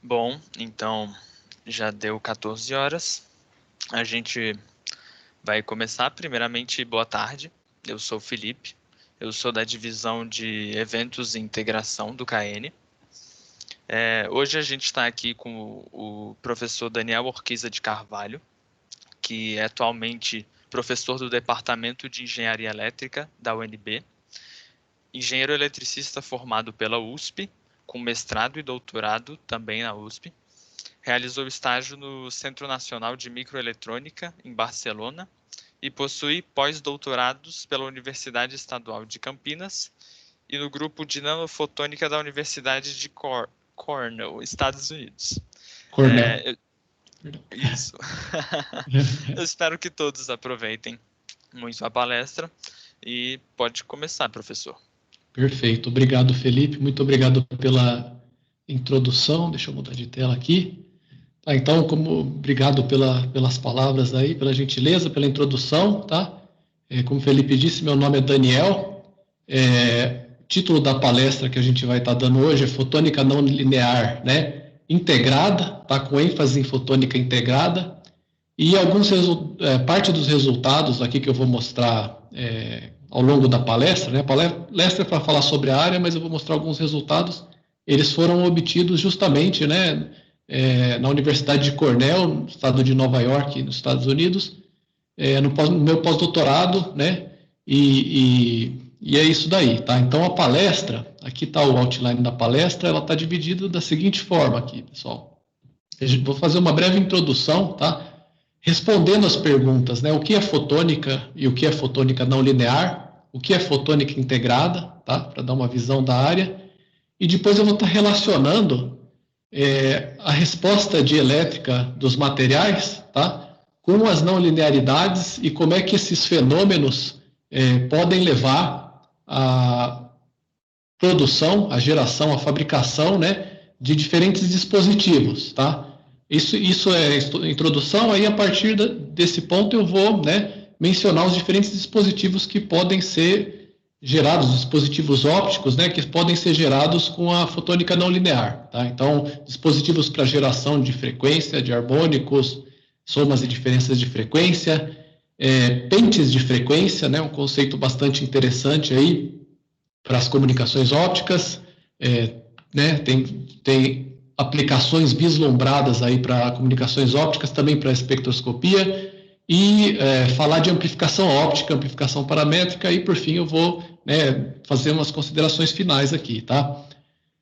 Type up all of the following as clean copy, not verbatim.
Bom, então já deu 14 horas. A gente vai começar. Primeiramente, boa tarde. Eu sou o Felipe. Eu sou da divisão de eventos e integração do KN. Hoje a gente está aqui com o professor Daniel Orquiza de Carvalho, que é atualmente professor do Departamento de Engenharia Elétrica da UNB, engenheiro eletricista formado pela USP, com mestrado e doutorado também na USP. Realizou estágio no Centro Nacional de Microeletrônica, em Barcelona, e possui pós-doutorados pela Universidade Estadual de Campinas e no grupo de nanofotônica da Universidade de Cornell, Estados Unidos. Cornell. Isso. Eu espero que todos aproveitem muito a palestra e pode começar, professor. Perfeito. Obrigado, Felipe. Muito obrigado pela introdução. Deixa eu mudar de tela aqui. Tá, então, obrigado pelas palavras aí, pela gentileza, pela introdução, tá? Como o Felipe disse, meu nome é Daniel. O título da palestra que a gente vai estar dando hoje é Fotônica Não Linear, né? Integrada, tá? Com ênfase em fotônica integrada. E parte dos resultados aqui que eu vou mostrar ao longo da palestra, né? A palestra é para falar sobre a área, mas eu vou mostrar alguns resultados. Eles foram obtidos justamente, né, na Universidade de Cornell, no estado de Nova York, nos Estados Unidos, no meu pós-doutorado, né? E é isso daí, tá? Então a palestra, aqui está o outline da palestra, ela está dividida da seguinte forma aqui, pessoal. Vou fazer uma breve introdução, tá? Respondendo as perguntas, né? O que é fotônica e o que é fotônica não linear, o que é fotônica integrada, tá? Para dar uma visão da área. E depois eu vou estar relacionando a resposta dielétrica dos materiais, tá? Com as não linearidades e como é que esses fenômenos podem levar à produção, à geração, à fabricação, né, de diferentes dispositivos, tá? Isso é introdução, aí a partir desse ponto eu vou, né, mencionar os diferentes dispositivos que podem ser gerados, dispositivos ópticos, né, que podem ser gerados com a fotônica não linear, tá? Então, dispositivos para geração de frequência, de harmônicos, somas e diferenças de frequência, pentes de frequência, né, um conceito bastante interessante aí para as comunicações ópticas, né, tem aplicações vislumbradas aí para comunicações ópticas, também para espectroscopia, e falar de amplificação óptica, amplificação paramétrica, e por fim eu vou, né, fazer umas considerações finais aqui, tá?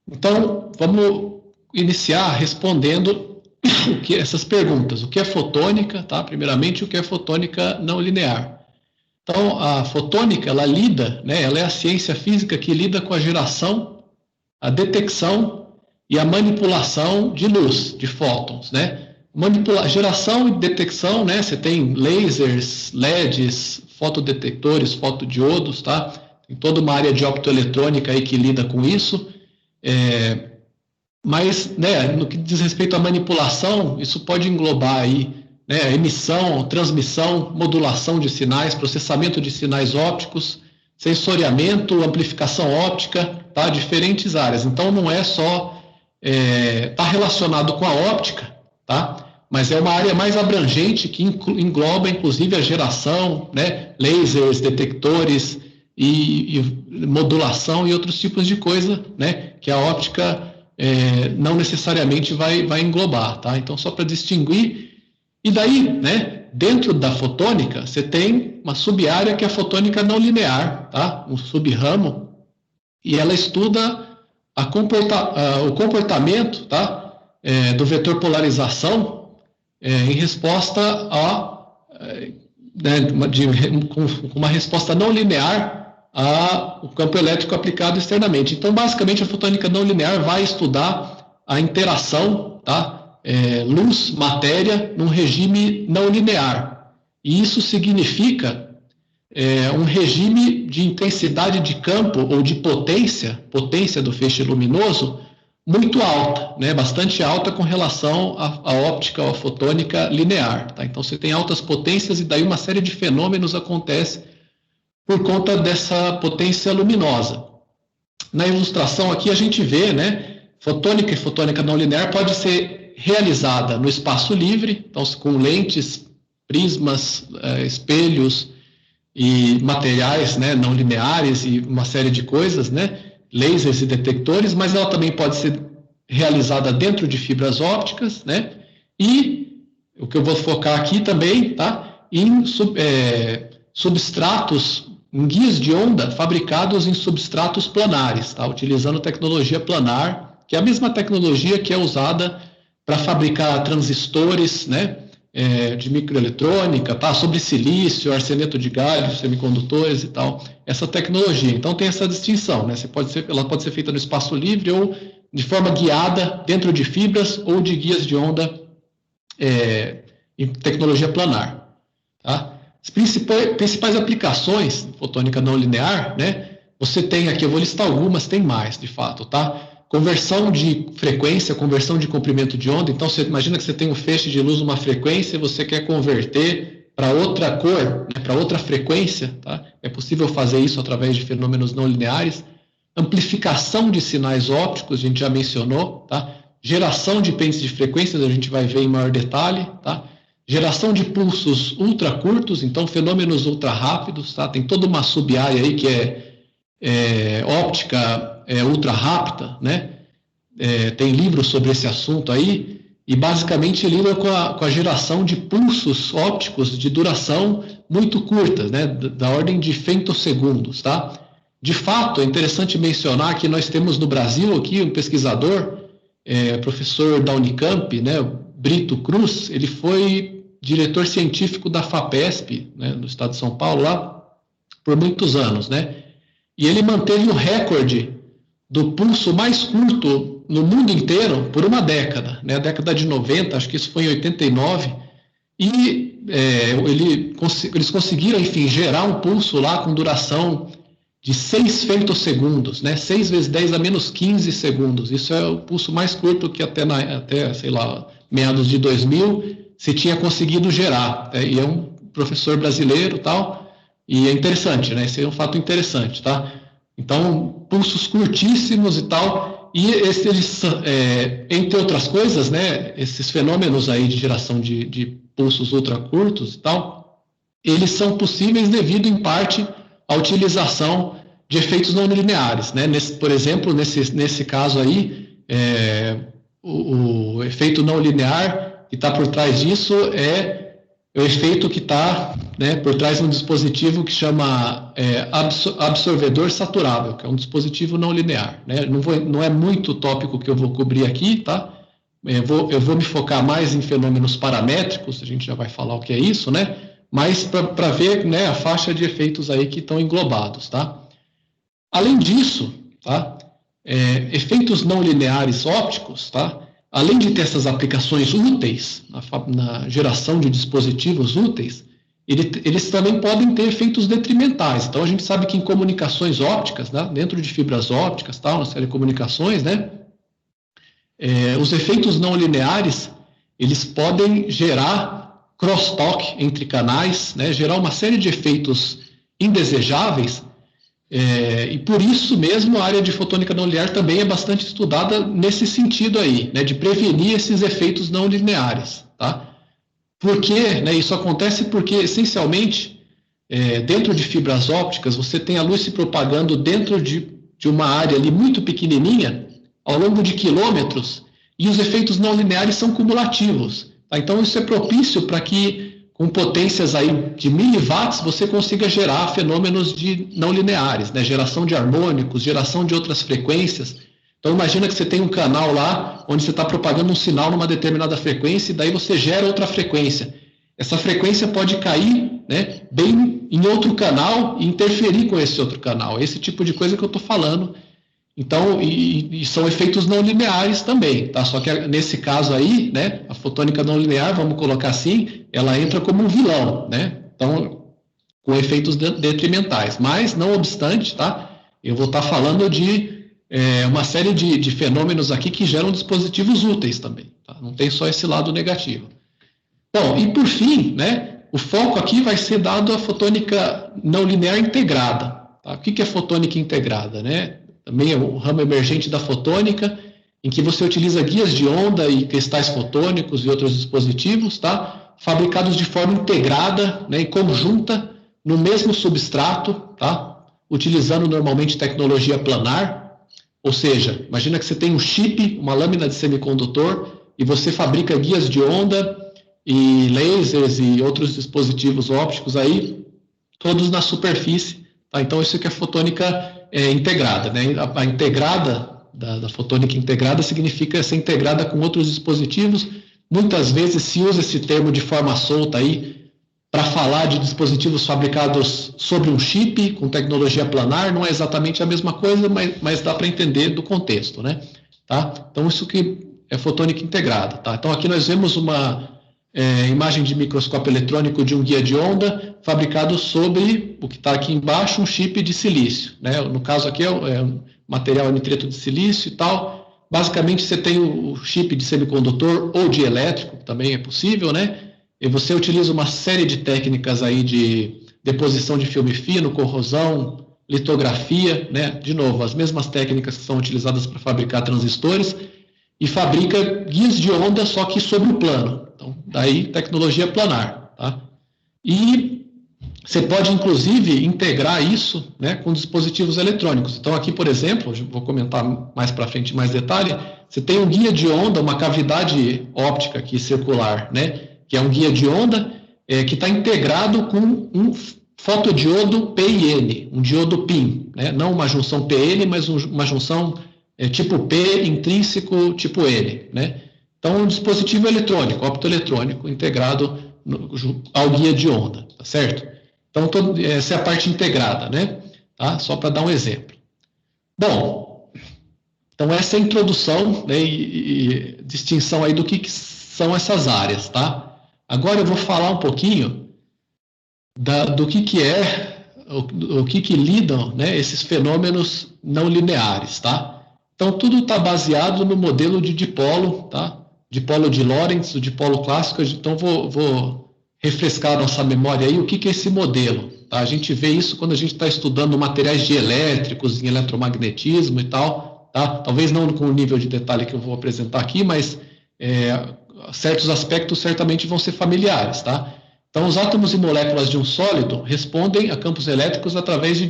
Então, vamos iniciar respondendo essas perguntas. O que é fotônica, tá? Primeiramente, o que é fotônica não linear. Então, a fotônica, ela lida, né, ela é a ciência física que lida com a geração, a detecção e a manipulação de luz, de fótons, né? Geração e detecção, né? Você tem lasers, LEDs, fotodetectores, fotodiodos, tá? Tem toda uma área de optoeletrônica aí que lida com isso. Mas, né, no que diz respeito à manipulação, isso pode englobar aí, né, emissão, transmissão, modulação de sinais, processamento de sinais ópticos, sensoriamento, amplificação óptica, tá? Diferentes áreas. Então, não é só tá relacionado com a óptica, tá? Mas é uma área mais abrangente que engloba, inclusive, a geração, né, lasers, detectores e modulação e outros tipos de coisa, né, que a óptica não necessariamente vai englobar, tá? Então, só para distinguir. E daí, né, dentro da fotônica, você tem uma sub-área que é a fotônica não linear, tá? Um sub-ramo, e ela estuda o comportamento, tá? Do vetor polarização em resposta com uma resposta não linear ao campo elétrico aplicado externamente. Então, basicamente, a fotônica não linear vai estudar a interação, tá? Luz, matéria, num regime não linear. E isso significa um regime de intensidade de campo ou de potência do feixe luminoso, muito alta, né? Bastante alta com relação à óptica ou à fotônica linear. Tá? Então, você tem altas potências e daí uma série de fenômenos acontece por conta dessa potência luminosa. Na ilustração aqui a gente vê, né, Fotônica e fotônica não linear pode ser realizada no espaço livre, então com lentes, prismas, espelhos e materiais, né, não lineares e uma série de coisas, né, lasers e detectores, mas ela também pode ser realizada dentro de fibras ópticas, né, e o que eu vou focar aqui também, tá, em substratos, em guias de onda fabricados em substratos planares, tá, utilizando tecnologia planar, que é a mesma tecnologia que é usada para fabricar transistores, né, de microeletrônica, tá, sobre silício, arseneto de galho, semicondutores e tal, essa tecnologia. Então tem essa distinção, né, ela pode ser feita no espaço livre ou de forma guiada dentro de fibras ou de guias de onda em tecnologia planar, tá? As principais aplicações de fotônica não linear, né? Você tem aqui, eu vou listar algumas, tem mais, de fato, tá? Conversão de frequência, conversão de comprimento de onda. Então, você imagina que você tem um feixe de luz, uma frequência, e você quer converter para outra cor, né, para outra frequência, tá? É possível fazer isso através de fenômenos não lineares. Amplificação de sinais ópticos, a gente já mencionou, tá? Geração de pentes de frequências, a gente vai ver em maior detalhe, tá? Geração de pulsos ultra curtos, então fenômenos ultra rápidos, tá? Tem toda uma sub-área aí que é óptica ultra rápida, né? Tem livros sobre esse assunto aí, e basicamente lida com a geração de pulsos ópticos de duração muito curta, né? Da ordem de femtosegundos, tá? De fato, é interessante mencionar que nós temos no Brasil aqui um pesquisador, professor da Unicamp, né, Brito Cruz, ele foi diretor científico da FAPESP, né, no estado de São Paulo, lá, por muitos anos, né? E ele manteve o recorde do pulso mais curto no mundo inteiro por uma década, né? A década de 90, acho que isso foi em 89, e eles conseguiram, enfim, gerar um pulso lá com duração de 6 femtosegundos, né? 6 vezes 10 a menos 15 segundos. Isso é o pulso mais curto que até sei lá, meados de 2000 se tinha conseguido gerar. E é um professor brasileiro, tal, e é interessante, né? Esse é um fato interessante, tá? Então, pulsos curtíssimos e tal, e esses, entre outras coisas, né, esses fenômenos aí de geração de pulsos ultracurtos e tal, eles são possíveis devido, em parte, à utilização de efeitos não lineares, né? Por exemplo, nesse caso aí, o efeito não linear que está por trás disso é o efeito que está, né, por trás de um dispositivo que chama absorvedor saturável, que é um dispositivo não linear, né? Não é muito tópico que eu vou cobrir aqui, tá? Eu vou me focar mais em fenômenos paramétricos, a gente já vai falar o que é isso, né? Mas para ver, né, a faixa de efeitos aí que estão englobados, tá? Além disso, tá? Efeitos não lineares ópticos, tá? Além de ter essas aplicações úteis, na geração de dispositivos úteis, eles também podem ter efeitos detrimentais. Então, a gente sabe que em comunicações ópticas, né, dentro de fibras ópticas, tal, na série de comunicações, né, os efeitos não lineares, eles podem gerar crosstalk entre canais, né, gerar uma série de efeitos indesejáveis, e por isso mesmo a área de fotônica não linear também é bastante estudada nesse sentido aí, né, de prevenir esses efeitos não lineares, tá? Por quê? Né, isso acontece porque, essencialmente, dentro de fibras ópticas, você tem a luz se propagando dentro de uma área ali muito pequenininha, ao longo de quilômetros, e os efeitos não lineares são cumulativos, tá? Então, isso é propício para que, com potências aí de miliwatts, você consiga gerar fenômenos não lineares, né? Geração de harmônicos, geração de outras frequências. Então, imagina que você tem um canal lá, onde você está propagando um sinal numa determinada frequência, e daí você gera outra frequência. Essa frequência pode cair, né, bem em outro canal e interferir com esse outro canal. Esse tipo de coisa que eu estou falando. Então, e são efeitos não lineares também, tá? Só que nesse caso aí, né, a fotônica não linear, vamos colocar assim, ela entra como um vilão, né? Então, com efeitos detrimentais. Mas, não obstante, tá? Eu vou estar falando de uma série de fenômenos aqui que geram dispositivos úteis também, tá? Não tem só esse lado negativo. Bom, e por fim, né, o foco aqui vai ser dado à fotônica não linear integrada, tá? O que é fotônica integrada, né? Também é o ramo emergente da fotônica, em que você utiliza guias de onda e cristais fotônicos e outros dispositivos, tá? Fabricados de forma integrada, né, e conjunta, no mesmo substrato, tá? Utilizando normalmente tecnologia planar, ou seja, imagina que você tem um chip, uma lâmina de semicondutor, e você fabrica guias de onda e lasers e outros dispositivos ópticos aí, todos na superfície, tá? Então isso aqui é fotônica integrada, né? A integrada, da fotônica integrada, significa ser integrada com outros dispositivos. Muitas vezes se usa esse termo de forma solta aí, para falar de dispositivos fabricados sobre um chip, com tecnologia planar, não é exatamente a mesma coisa, mas dá para entender do contexto, né? Tá? Então isso que é fotônica integrada, tá? Então aqui nós vemos uma imagem de microscópio eletrônico de um guia de onda fabricado sobre o que está aqui embaixo, um chip de silício, né? No caso aqui é material nitreto de silício e tal. Basicamente você tem o chip de semicondutor ou de elétrico, também é possível, né? E você utiliza uma série de técnicas aí de deposição de filme fino, corrosão, litografia, né? De novo, as mesmas técnicas que são utilizadas para fabricar transistores, e fabrica guias de onda, só que sobre o plano. Então, daí, tecnologia planar, tá? E você pode, inclusive, integrar isso, né, com dispositivos eletrônicos. Então, aqui, por exemplo, vou comentar mais para frente, mais detalhe, você tem um guia de onda, uma cavidade óptica aqui circular, né, que é um guia de onda que está integrado com um fotodiodo PIN, um diodo PIN, né, não uma junção PN, mas uma junção tipo P intrínseco tipo N, né? Então, um dispositivo eletrônico, optoeletrônico, integrado ao guia de onda, tá certo? Então, essa é a parte integrada, né? Tá? Só para dar um exemplo. Bom, então essa é a introdução, né, e distinção aí do que são essas áreas, tá? Agora eu vou falar um pouquinho do que é, o que lidam, né, esses fenômenos não lineares, tá? Então, tudo está baseado no modelo de dipolo, tá? Dipolo de Lorentz, o dipolo clássico. Então, vou refrescar a nossa memória aí, o que é esse modelo, tá? A gente vê isso quando a gente está estudando materiais dielétricos, em eletromagnetismo e tal, tá? Talvez não com o nível de detalhe que eu vou apresentar aqui, mas certos aspectos certamente vão ser familiares, tá? Então, os átomos e moléculas de um sólido respondem a campos elétricos através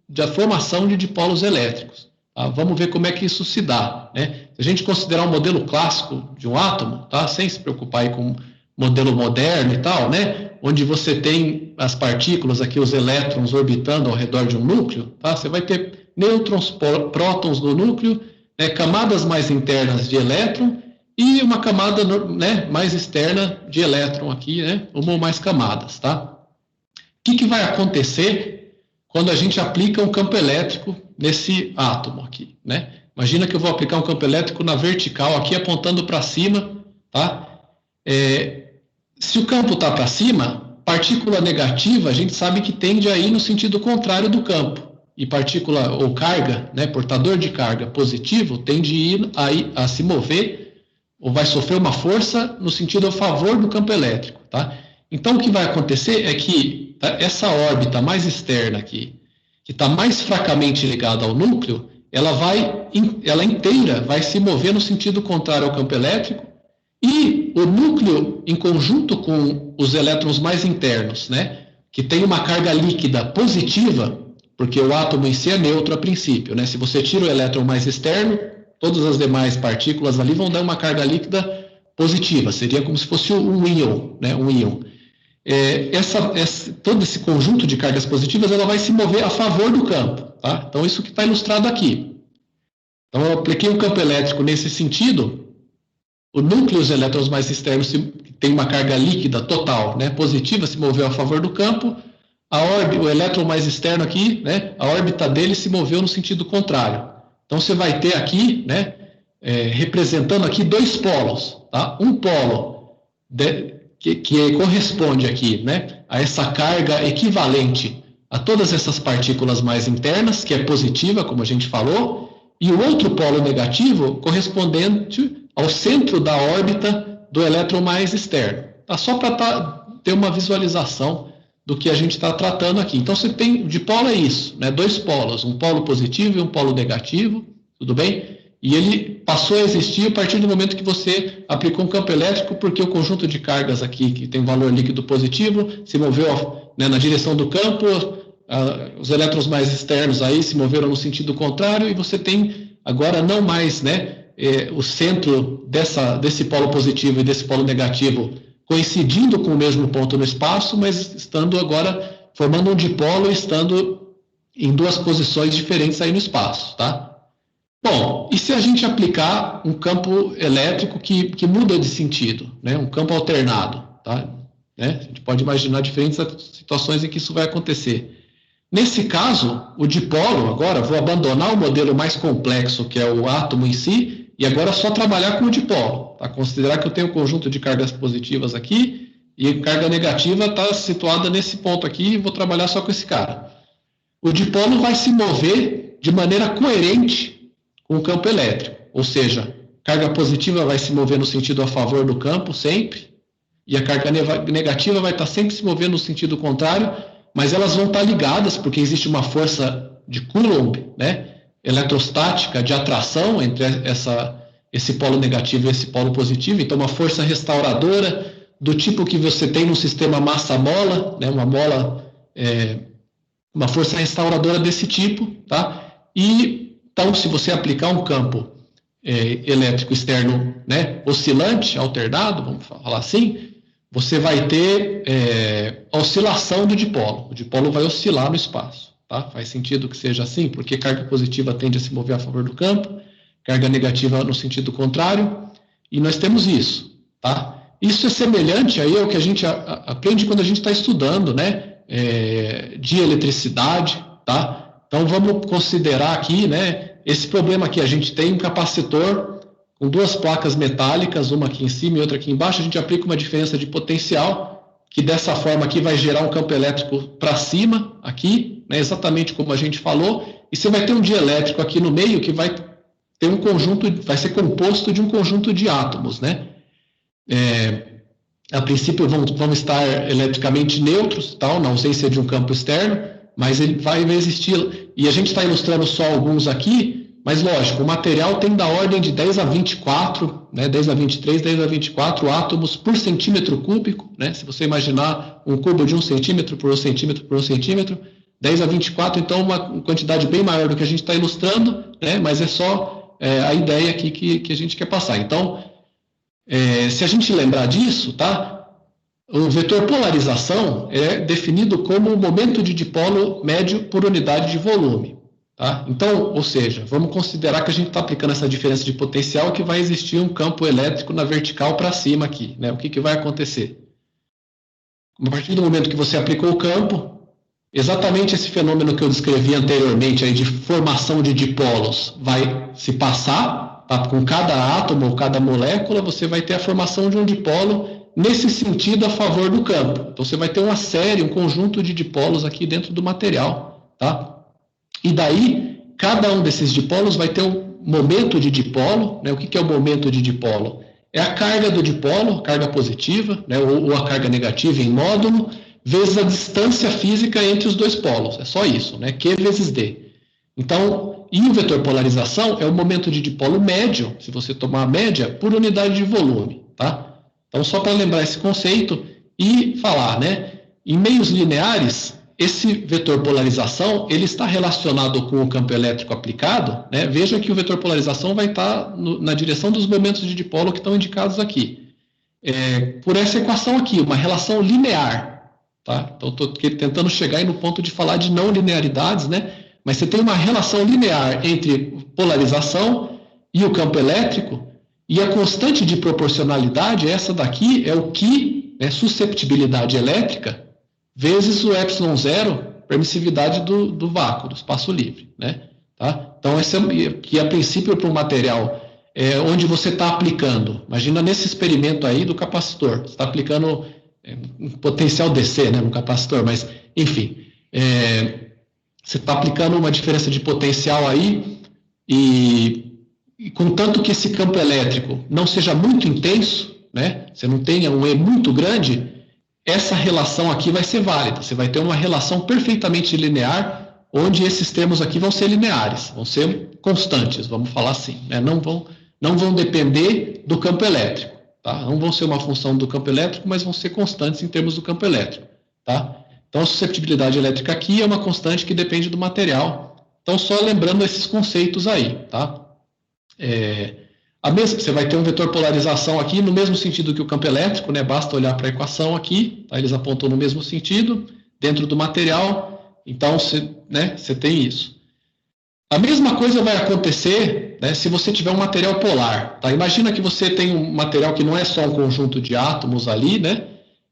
da formação de dipolos elétricos. Vamos ver como é que isso se dá, né? Se a gente considerar um modelo clássico de um átomo, tá? Sem se preocupar aí com modelo moderno e tal, né? Onde você tem as partículas aqui, os elétrons orbitando ao redor de um núcleo, tá? Você vai ter nêutrons, prótons no núcleo, né? Camadas mais internas de elétron e uma camada, né, mais externa de elétron aqui, né? Uma ou mais camadas, tá? O que vai acontecer quando a gente aplica um campo elétrico nesse átomo aqui, né? Imagina que eu vou aplicar um campo elétrico na vertical aqui, apontando para cima, tá? Se o campo está para cima, partícula negativa, a gente sabe que tende a ir no sentido contrário do campo. E partícula ou carga, né, portador de carga positivo, tende a se mover, ou vai sofrer uma força no sentido a favor do campo elétrico, tá? Então, o que vai acontecer é que essa órbita mais externa aqui, que está mais fracamente ligada ao núcleo, ela inteira vai se mover no sentido contrário ao campo elétrico, e o núcleo, em conjunto com os elétrons mais internos, né, que tem uma carga líquida positiva, porque o átomo em si é neutro a princípio, né? Se você tira o elétron mais externo, todas as demais partículas ali vão dar uma carga líquida positiva, seria como se fosse um íon, né, um íon. Todo esse conjunto de cargas positivas, ela vai se mover a favor do campo, tá? Então, isso que está ilustrado aqui. Então, eu apliquei um campo elétrico nesse sentido, o núcleo, os elétrons mais externos, tem uma carga líquida total, né, positiva, se moveu a favor do campo, o elétron mais externo aqui, né, a órbita dele se moveu no sentido contrário. Então, você vai ter aqui, né, representando aqui dois polos, tá? Um polo que corresponde aqui, né, a essa carga equivalente a todas essas partículas mais internas, que é positiva, como a gente falou, e o outro polo negativo correspondente ao centro da órbita do elétron mais externo. Tá? Só para ter uma visualização do que a gente está tratando aqui. Então, você tem, o dipolo é isso, né, dois polos, um polo positivo e um polo negativo, tudo bem? E ele passou a existir a partir do momento que você aplicou um campo elétrico, porque o conjunto de cargas aqui, que tem valor líquido positivo, se moveu, né, na direção do campo, os elétrons mais externos aí se moveram no sentido contrário, e você tem agora não mais, né, o centro desse polo positivo e desse polo negativo coincidindo com o mesmo ponto no espaço, mas estando agora formando um dipolo e estando em duas posições diferentes aí no espaço, tá? Bom, e se a gente aplicar um campo elétrico que muda de sentido, né? Um campo alternado, tá? Né? A gente pode imaginar diferentes situações em que isso vai acontecer. Nesse caso, o dipolo, agora vou abandonar o modelo mais complexo, que é o átomo em si, e agora só trabalhar com o dipolo. Tá? Considerar que eu tenho um conjunto de cargas positivas aqui, e a carga negativa está situada nesse ponto aqui, e vou trabalhar só com esse cara. O dipolo vai se mover de maneira coerente com o campo elétrico, ou seja, carga positiva vai se mover no sentido a favor do campo, sempre, e a carga negativa vai estar sempre se movendo no sentido contrário, mas elas vão estar ligadas, porque existe uma força de Coulomb, né, eletrostática, de atração entre esse polo negativo e esse polo positivo, então uma força restauradora, do tipo que você tem no sistema massa-mola, né, uma força restauradora desse tipo, tá? Então, se você aplicar um campo elétrico externo, né, oscilante, alternado, vamos falar assim, você vai ter oscilação do dipolo. O dipolo vai oscilar no espaço. Tá? Faz sentido que seja assim, porque carga positiva tende a se mover a favor do campo, carga negativa no sentido contrário, e nós temos isso. Tá? Isso é semelhante aí ao que a gente aprende quando a gente está estudando, né, de eletricidade. Tá? Então, vamos considerar aqui, né, esse problema aqui. A gente tem um capacitor com duas placas metálicas, uma aqui em cima e outra aqui embaixo. A gente aplica uma diferença de potencial, que dessa forma aqui vai gerar um campo elétrico para cima, aqui, né, exatamente como a gente falou. E você vai ter um dielétrico aqui no meio que vai ter um conjunto, vai ser composto de um conjunto de átomos, né? A princípio vão estar eletricamente neutros, tal, na ausência de um campo externo, mas ele vai existir, e a gente está ilustrando só alguns aqui, mas lógico, o material tem da ordem de 10 a 24, né, 10 a 23, 10 a 24 átomos por centímetro cúbico, né, se você imaginar um cubo de 1 centímetro por 1 centímetro por 1 centímetro, 10 a 24, então uma quantidade bem maior do que a gente está ilustrando, né, mas é só a ideia aqui que a gente quer passar. Então, se a gente lembrar disso, tá? O vetor polarização é definido como o momento de dipolo médio por unidade de volume. Tá? Então, ou seja, vamos considerar que a gente está aplicando essa diferença de potencial, que vai existir um campo elétrico na vertical para cima aqui. Né? O que vai acontecer? A partir do momento que você aplicou o campo, exatamente esse fenômeno que eu descrevi anteriormente, aí de formação de dipolos, vai se passar, tá? Com cada átomo ou cada molécula, você vai ter a formação de um dipolo nesse sentido a favor do campo. Então, você vai ter uma série, um conjunto de dipolos aqui dentro do material. Tá? E daí, cada um desses dipolos vai ter um momento de dipolo. Né? O que é o momento de dipolo? É a carga do dipolo, carga positiva, né? ou a carga negativa em módulo, vezes a distância física entre os dois polos. É só isso, né? Q vezes D. Então, e o vetor polarização é o momento de dipolo médio, se você tomar a média, por unidade de volume. Tá? Então, só para lembrar esse conceito e falar, né? Em meios lineares, esse vetor polarização ele está relacionado com o campo elétrico aplicado. Né? Veja que o vetor polarização vai estar na direção dos momentos de dipolo que estão indicados aqui. Por essa equação aqui, uma relação linear. Tá? Então, estou tentando chegar aí no ponto de falar de não linearidades, né? Mas você tem uma relação linear entre polarização e o campo elétrico. E a constante de proporcionalidade, essa daqui, é o que, né, susceptibilidade elétrica, vezes o ε0, permissividade do vácuo, do espaço livre. Né? Tá? Então, esse que a princípio para um material onde você está aplicando, imagina nesse experimento aí do capacitor, você está aplicando um potencial DC, né, no capacitor, mas, enfim, você está aplicando uma diferença de potencial aí e contanto que esse campo elétrico não seja muito intenso, né, você não tenha um E muito grande, essa relação aqui vai ser válida. Você vai ter uma relação perfeitamente linear, onde esses termos aqui vão ser lineares, vão ser constantes, vamos falar assim, né? Não vão depender do campo elétrico, tá? Não vão ser uma função do campo elétrico, mas vão ser constantes em termos do campo elétrico, tá? Então, a susceptibilidade elétrica aqui é uma constante que depende do material. Então, só lembrando esses conceitos aí, tá? Você vai ter um vetor polarização aqui no mesmo sentido que o campo elétrico, né? Basta olhar para a equação aqui, tá? Eles apontam no mesmo sentido, dentro do material, então você tem isso. A mesma coisa vai acontecer, né, se você tiver um material polar, tá? Imagina que você tem um material que não é só um conjunto de átomos ali, né?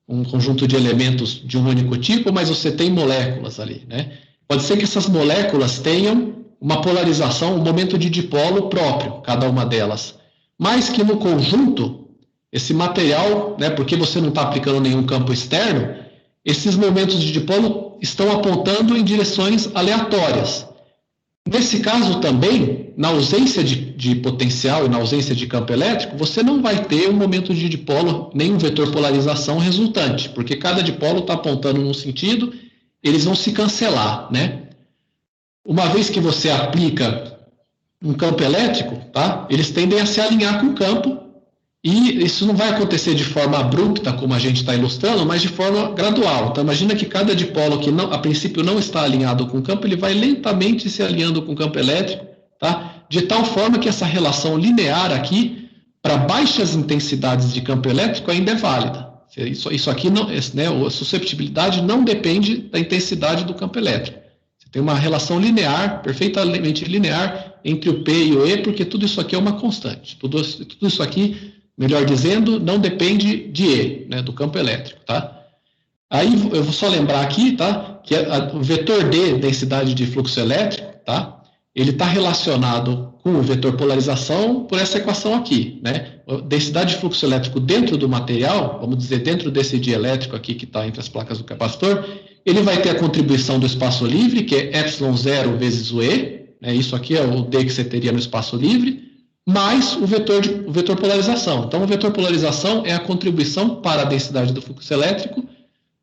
Um conjunto de elementos de um único tipo, mas você tem moléculas ali, né? Pode ser que essas moléculas tenham uma polarização, um momento de dipolo próprio, cada uma delas. Mas que no conjunto, esse material, né, porque você não está aplicando nenhum campo externo, esses momentos de dipolo estão apontando em direções aleatórias. Nesse caso também, na ausência de potencial e na ausência de campo elétrico, você não vai ter um momento de dipolo, nem um vetor polarização resultante, porque cada dipolo está apontando num sentido, eles vão se cancelar, né? Uma vez que você aplica um campo elétrico, tá? Eles tendem a se alinhar com o campo, e isso não vai acontecer de forma abrupta, como a gente está ilustrando, mas de forma gradual. Então, imagina que cada dipolo que a princípio não está alinhado com o campo, ele vai lentamente se alinhando com o campo elétrico, tá? De tal forma que essa relação linear aqui, para baixas intensidades de campo elétrico, ainda é válida. Isso aqui, não, né, a susceptibilidade não depende da intensidade do campo elétrico. Você tem uma relação linear, perfeitamente linear, entre o P e o E, porque tudo isso aqui é uma constante. Tudo isso aqui, melhor dizendo, não depende de E, né, do campo elétrico, tá? Aí eu vou só lembrar aqui, tá, que o vetor D, densidade de fluxo elétrico, tá, ele está relacionado com o vetor polarização por essa equação aqui, né? A densidade de fluxo elétrico dentro do material, vamos dizer, dentro desse dielétrico aqui que está entre as placas do capacitor, ele vai ter a contribuição do espaço livre, que é ε0 vezes o E, né? Isso aqui é o D que você teria no espaço livre, mais o vetor polarização. Então, o vetor polarização é a contribuição para a densidade do fluxo elétrico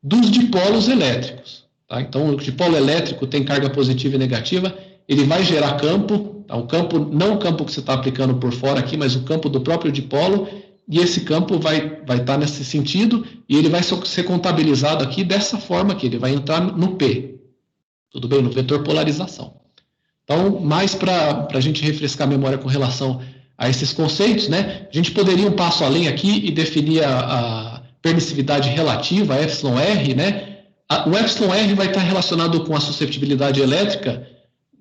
dos dipolos elétricos. Tá? Então, o dipolo elétrico tem carga positiva e negativa, ele vai gerar campo, tá? O campo, não o campo que você está aplicando por fora aqui, mas o campo do próprio dipolo, e esse campo vai estar nesse sentido, e ele vai ser contabilizado aqui dessa forma aqui, ele vai entrar no P. Tudo bem? No vetor polarização. Então, mais para a gente refrescar a memória com relação a esses conceitos, né? A gente poderia ir um passo além aqui e definir a permissividade relativa, εr, né? O εr vai estar relacionado com a susceptibilidade elétrica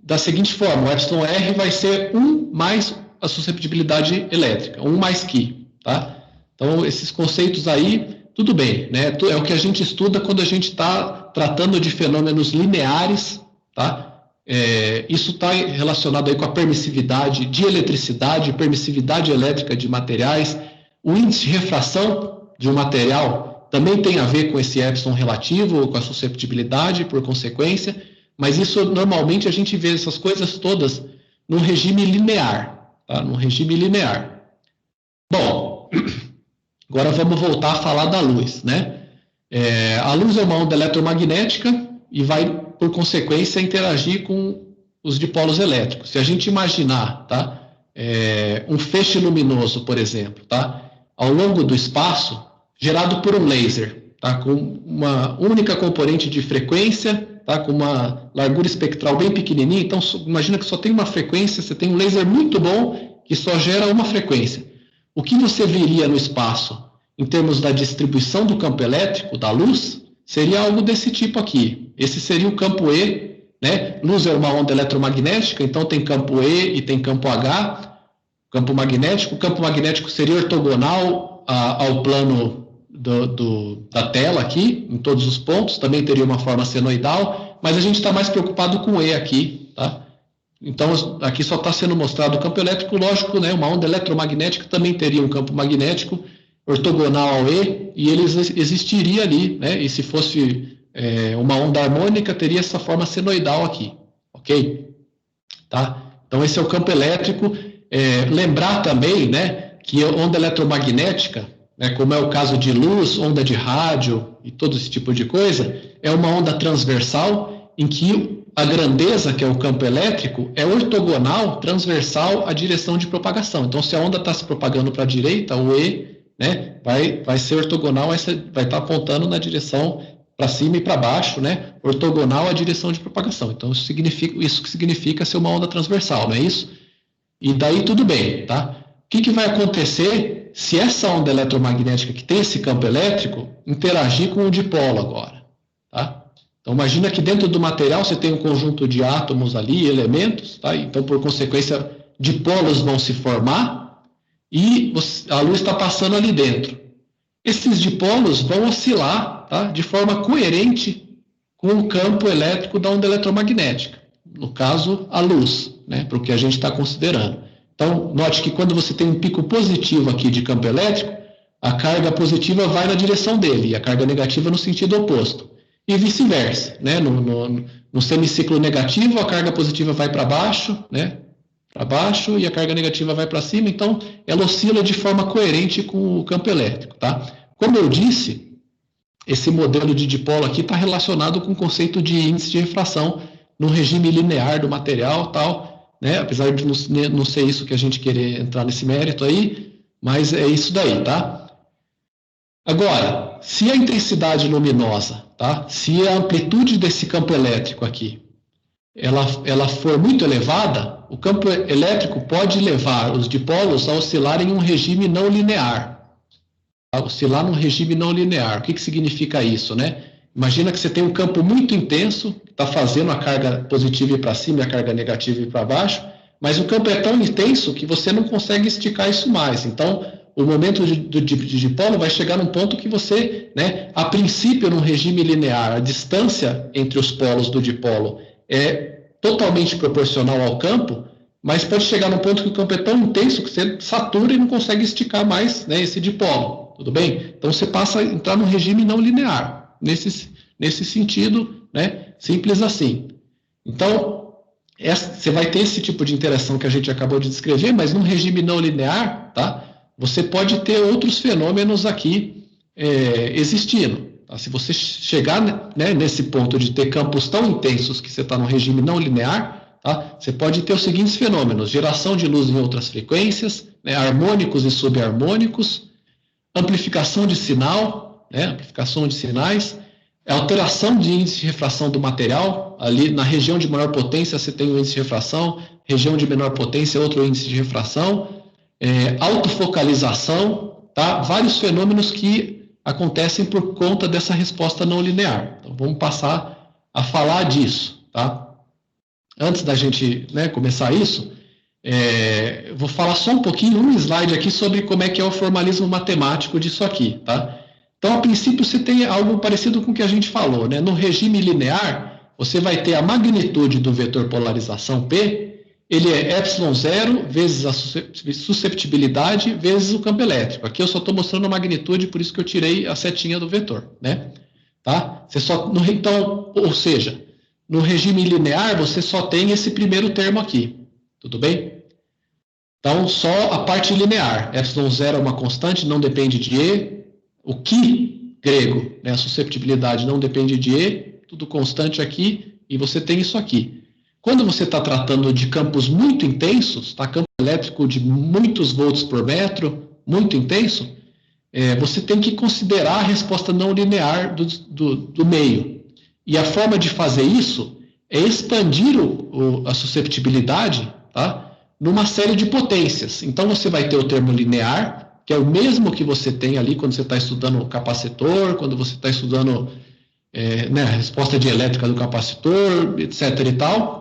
da seguinte forma: o εr vai ser 1 mais a susceptibilidade elétrica, 1 mais Q, tá? Então, esses conceitos aí, tudo bem, né? É o que a gente estuda quando a gente está tratando de fenômenos lineares, tá? Isso está relacionado aí com a permissividade de eletricidade, permissividade elétrica de materiais. O índice de refração de um material também tem a ver com esse epsilon relativo, com a susceptibilidade, por consequência, mas isso normalmente a gente vê essas coisas todas no regime linear, tá? No regime linear. Bom, agora vamos voltar a falar da luz, né? A luz é uma onda eletromagnética e vai, por consequência, interagir com os dipolos elétricos. Se a gente imaginar, tá, um feixe luminoso, por exemplo, tá, ao longo do espaço, gerado por um laser, tá, com uma única componente de frequência, tá, com uma largura espectral bem pequenininha, então imagina que só tem uma frequência, você tem um laser muito bom que só gera uma frequência. O que você veria no espaço, em termos da distribuição do campo elétrico, da luz, seria algo desse tipo aqui. Esse seria o campo E, né? Luz é uma onda eletromagnética, então tem campo E e tem campo H, campo magnético. O campo magnético seria ortogonal ao plano da tela aqui, em todos os pontos, também teria uma forma senoidal, mas a gente está mais preocupado com E aqui, tá? Então, aqui só está sendo mostrado o campo elétrico, lógico, né? Uma onda eletromagnética também teria um campo magnético ortogonal ao E, e ele existiria ali, né? E se fosse uma onda harmônica, teria essa forma senoidal aqui, ok? Tá? Então, esse é o campo elétrico. Lembrar também, né, que a onda eletromagnética, né, como é o caso de luz, onda de rádio e todo esse tipo de coisa, é uma onda transversal em que a grandeza, que é o campo elétrico, é ortogonal, transversal à direção de propagação. Então, se a onda está se propagando para a direita, o E, né, vai ser ortogonal, vai estar apontando na direção para cima e para baixo, né, ortogonal à direção de propagação. Então, isso que significa ser uma onda transversal, não é isso? E daí tudo bem, tá? O que vai acontecer se essa onda eletromagnética que tem esse campo elétrico interagir com o dipolo agora, tá? Então, imagina que dentro do material você tem um conjunto de átomos ali, elementos, tá? Então, por consequência, dipolos vão se formar e a luz está passando ali dentro. Esses dipolos vão oscilar, tá? De forma coerente com o campo elétrico da onda eletromagnética. No caso, a luz, né? Para o que a gente está considerando. Então, note que quando você tem um pico positivo aqui de campo elétrico, a carga positiva vai na direção dele e a carga negativa no sentido oposto. E vice-versa, né? No semiciclo negativo, a carga positiva vai para baixo, né? Para baixo, e a carga negativa vai para cima. Então, ela oscila de forma coerente com o campo elétrico, tá? Como eu disse, esse modelo de dipolo aqui está relacionado com o conceito de índice de refração no regime linear do material, tal, né? Apesar de não ser isso que a gente querer entrar nesse mérito aí, mas é isso daí, tá? Agora, se a intensidade luminosa, tá? Se a amplitude desse campo elétrico aqui, ela for muito elevada, o campo elétrico pode levar os dipolos a oscilar em um regime não linear. A oscilar num regime não linear. O que significa isso, né? Imagina que você tem um campo muito intenso, que está fazendo a carga positiva ir para cima e a carga negativa ir para baixo, mas o campo é tão intenso que você não consegue esticar isso mais. Então, o momento de dipolo vai chegar num ponto que você, né, a princípio, num regime linear, a distância entre os polos do dipolo é totalmente proporcional ao campo, mas pode chegar num ponto que o campo é tão intenso que você satura e não consegue esticar mais, né, esse dipolo, tudo bem? Então você passa a entrar num regime não linear, nesse sentido, né, simples assim. Então, você vai ter esse tipo de interação que a gente acabou de descrever, mas num regime não linear, tá? Você pode ter outros fenômenos aqui existindo. Tá? Se você chegar, né, nesse ponto de ter campos tão intensos que você está num regime não linear, tá? Você pode ter os seguintes fenômenos: geração de luz em outras frequências, né, harmônicos e subharmônicos, amplificação de sinal, né, amplificação de sinais, alteração de índice de refração do material. Ali na região de maior potência você tem o índice de refração, região de menor potência outro índice de refração, autofocalização, tá? Vários fenômenos que acontecem por conta dessa resposta não linear. Então, vamos passar a falar disso, tá? Antes da gente, né, começar isso, eu vou falar só um pouquinho, um slide aqui sobre como é que é o formalismo matemático disso aqui, tá? Então, a princípio, você tem algo parecido com o que a gente falou, né? No regime linear, você vai ter a magnitude do vetor polarização P, ele é ε0 vezes a susceptibilidade vezes o campo elétrico. Aqui eu só estou mostrando a magnitude, por isso que eu tirei a setinha do vetor, né? Tá? Então, ou seja, no regime linear você só tem esse primeiro termo aqui, tudo bem? Então, só a parte linear. ε0 é uma constante, não depende de E. O que grego, né, a susceptibilidade não depende de E, tudo constante aqui, e você tem isso aqui. Quando você está tratando de campos muito intensos, tá, campo elétrico de muitos volts por metro, muito intenso, você tem que considerar a resposta não linear do meio. E a forma de fazer isso é expandir a susceptibilidade, tá, numa série de potências. Então você vai ter o termo linear, que é o mesmo que você tem ali quando você está estudando o capacitor, quando você está estudando né, a resposta dielétrica do capacitor, etc. e tal.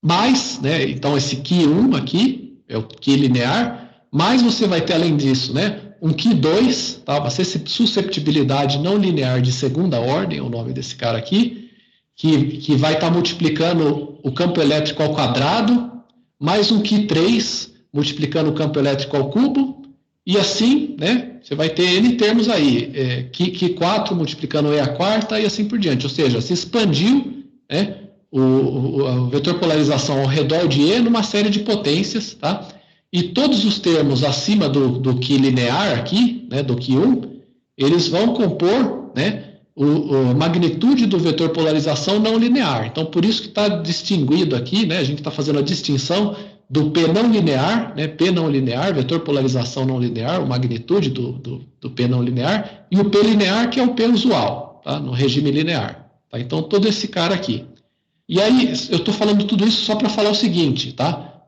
Mas, né, então esse Q1 aqui é o Q linear, mas você vai ter além disso, né, um Q2, tá, uma susceptibilidade não linear de segunda ordem, é o nome desse cara aqui, que vai estar multiplicando o campo elétrico ao quadrado, mais um Q3 multiplicando o campo elétrico ao cubo, e assim, né, você vai ter N termos aí, Q4 multiplicando E à quarta e assim por diante, ou seja, se expandiu, né, o vetor polarização ao redor de E numa série de potências, tá? E todos os termos acima do Q linear aqui, né, do Q1, eles vão compor, né, a magnitude do vetor polarização não linear. Então, por isso que está distinguido aqui, né? A gente está fazendo a distinção do P não linear, né? P não linear, vetor polarização não linear, a magnitude do P não linear, e o P linear, que é o P usual, tá? No regime linear. Tá? Então, todo esse cara aqui. E aí, eu estou falando tudo isso só para falar o seguinte, tá?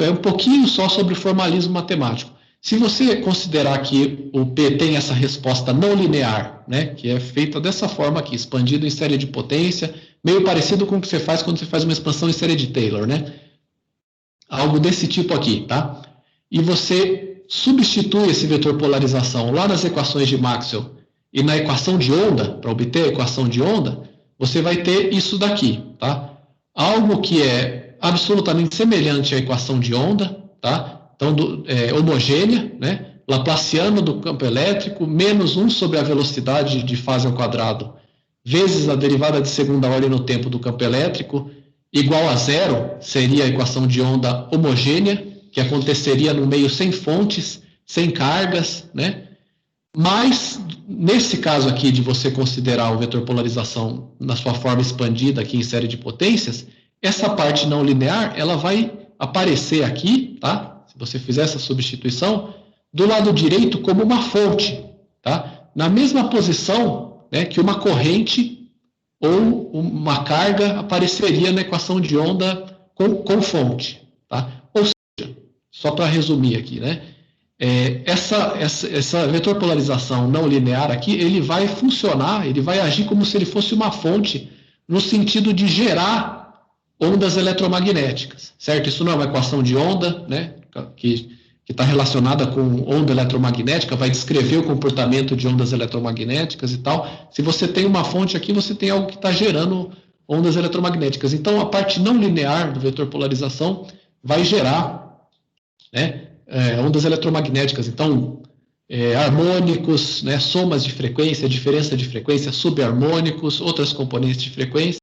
É um pouquinho só sobre formalismo matemático. Se você considerar que o P tem essa resposta não linear, né, que é feita dessa forma aqui, expandido em série de potência, meio parecido com o que você faz quando você faz uma expansão em série de Taylor, né? Algo desse tipo aqui, tá? E você substitui esse vetor polarização lá nas equações de Maxwell e na equação de onda, para obter a equação de onda, você vai ter isso daqui, tá? Algo que é absolutamente semelhante à equação de onda, tá? Então, homogênea, né? Laplaciano do campo elétrico, menos 1 sobre a velocidade de fase ao quadrado, vezes a derivada de segunda ordem no tempo do campo elétrico, igual a zero, seria a equação de onda homogênea, que aconteceria no meio sem fontes, sem cargas, né? Mas, nesse caso aqui de você considerar o vetor polarização na sua forma expandida aqui em série de potências, essa parte não linear, ela vai aparecer aqui, tá? Se você fizer essa substituição, do lado direito como uma fonte, tá? Na mesma posição, né, que uma corrente ou uma carga apareceria na equação de onda com fonte, tá? Ou seja, só para resumir aqui, né? Essa vetor polarização não linear aqui, ele vai funcionar, ele vai agir como se ele fosse uma fonte no sentido de gerar ondas eletromagnéticas, certo? Isso não é uma equação de onda, né? Que está relacionada com onda eletromagnética, vai descrever o comportamento de ondas eletromagnéticas e tal. Se você tem uma fonte aqui, você tem algo que está gerando ondas eletromagnéticas. Então, a parte não linear do vetor polarização vai gerar, né, ondas eletromagnéticas. Então, harmônicos, né, somas de frequência, diferença de frequência, subharmônicos, outras componentes de frequência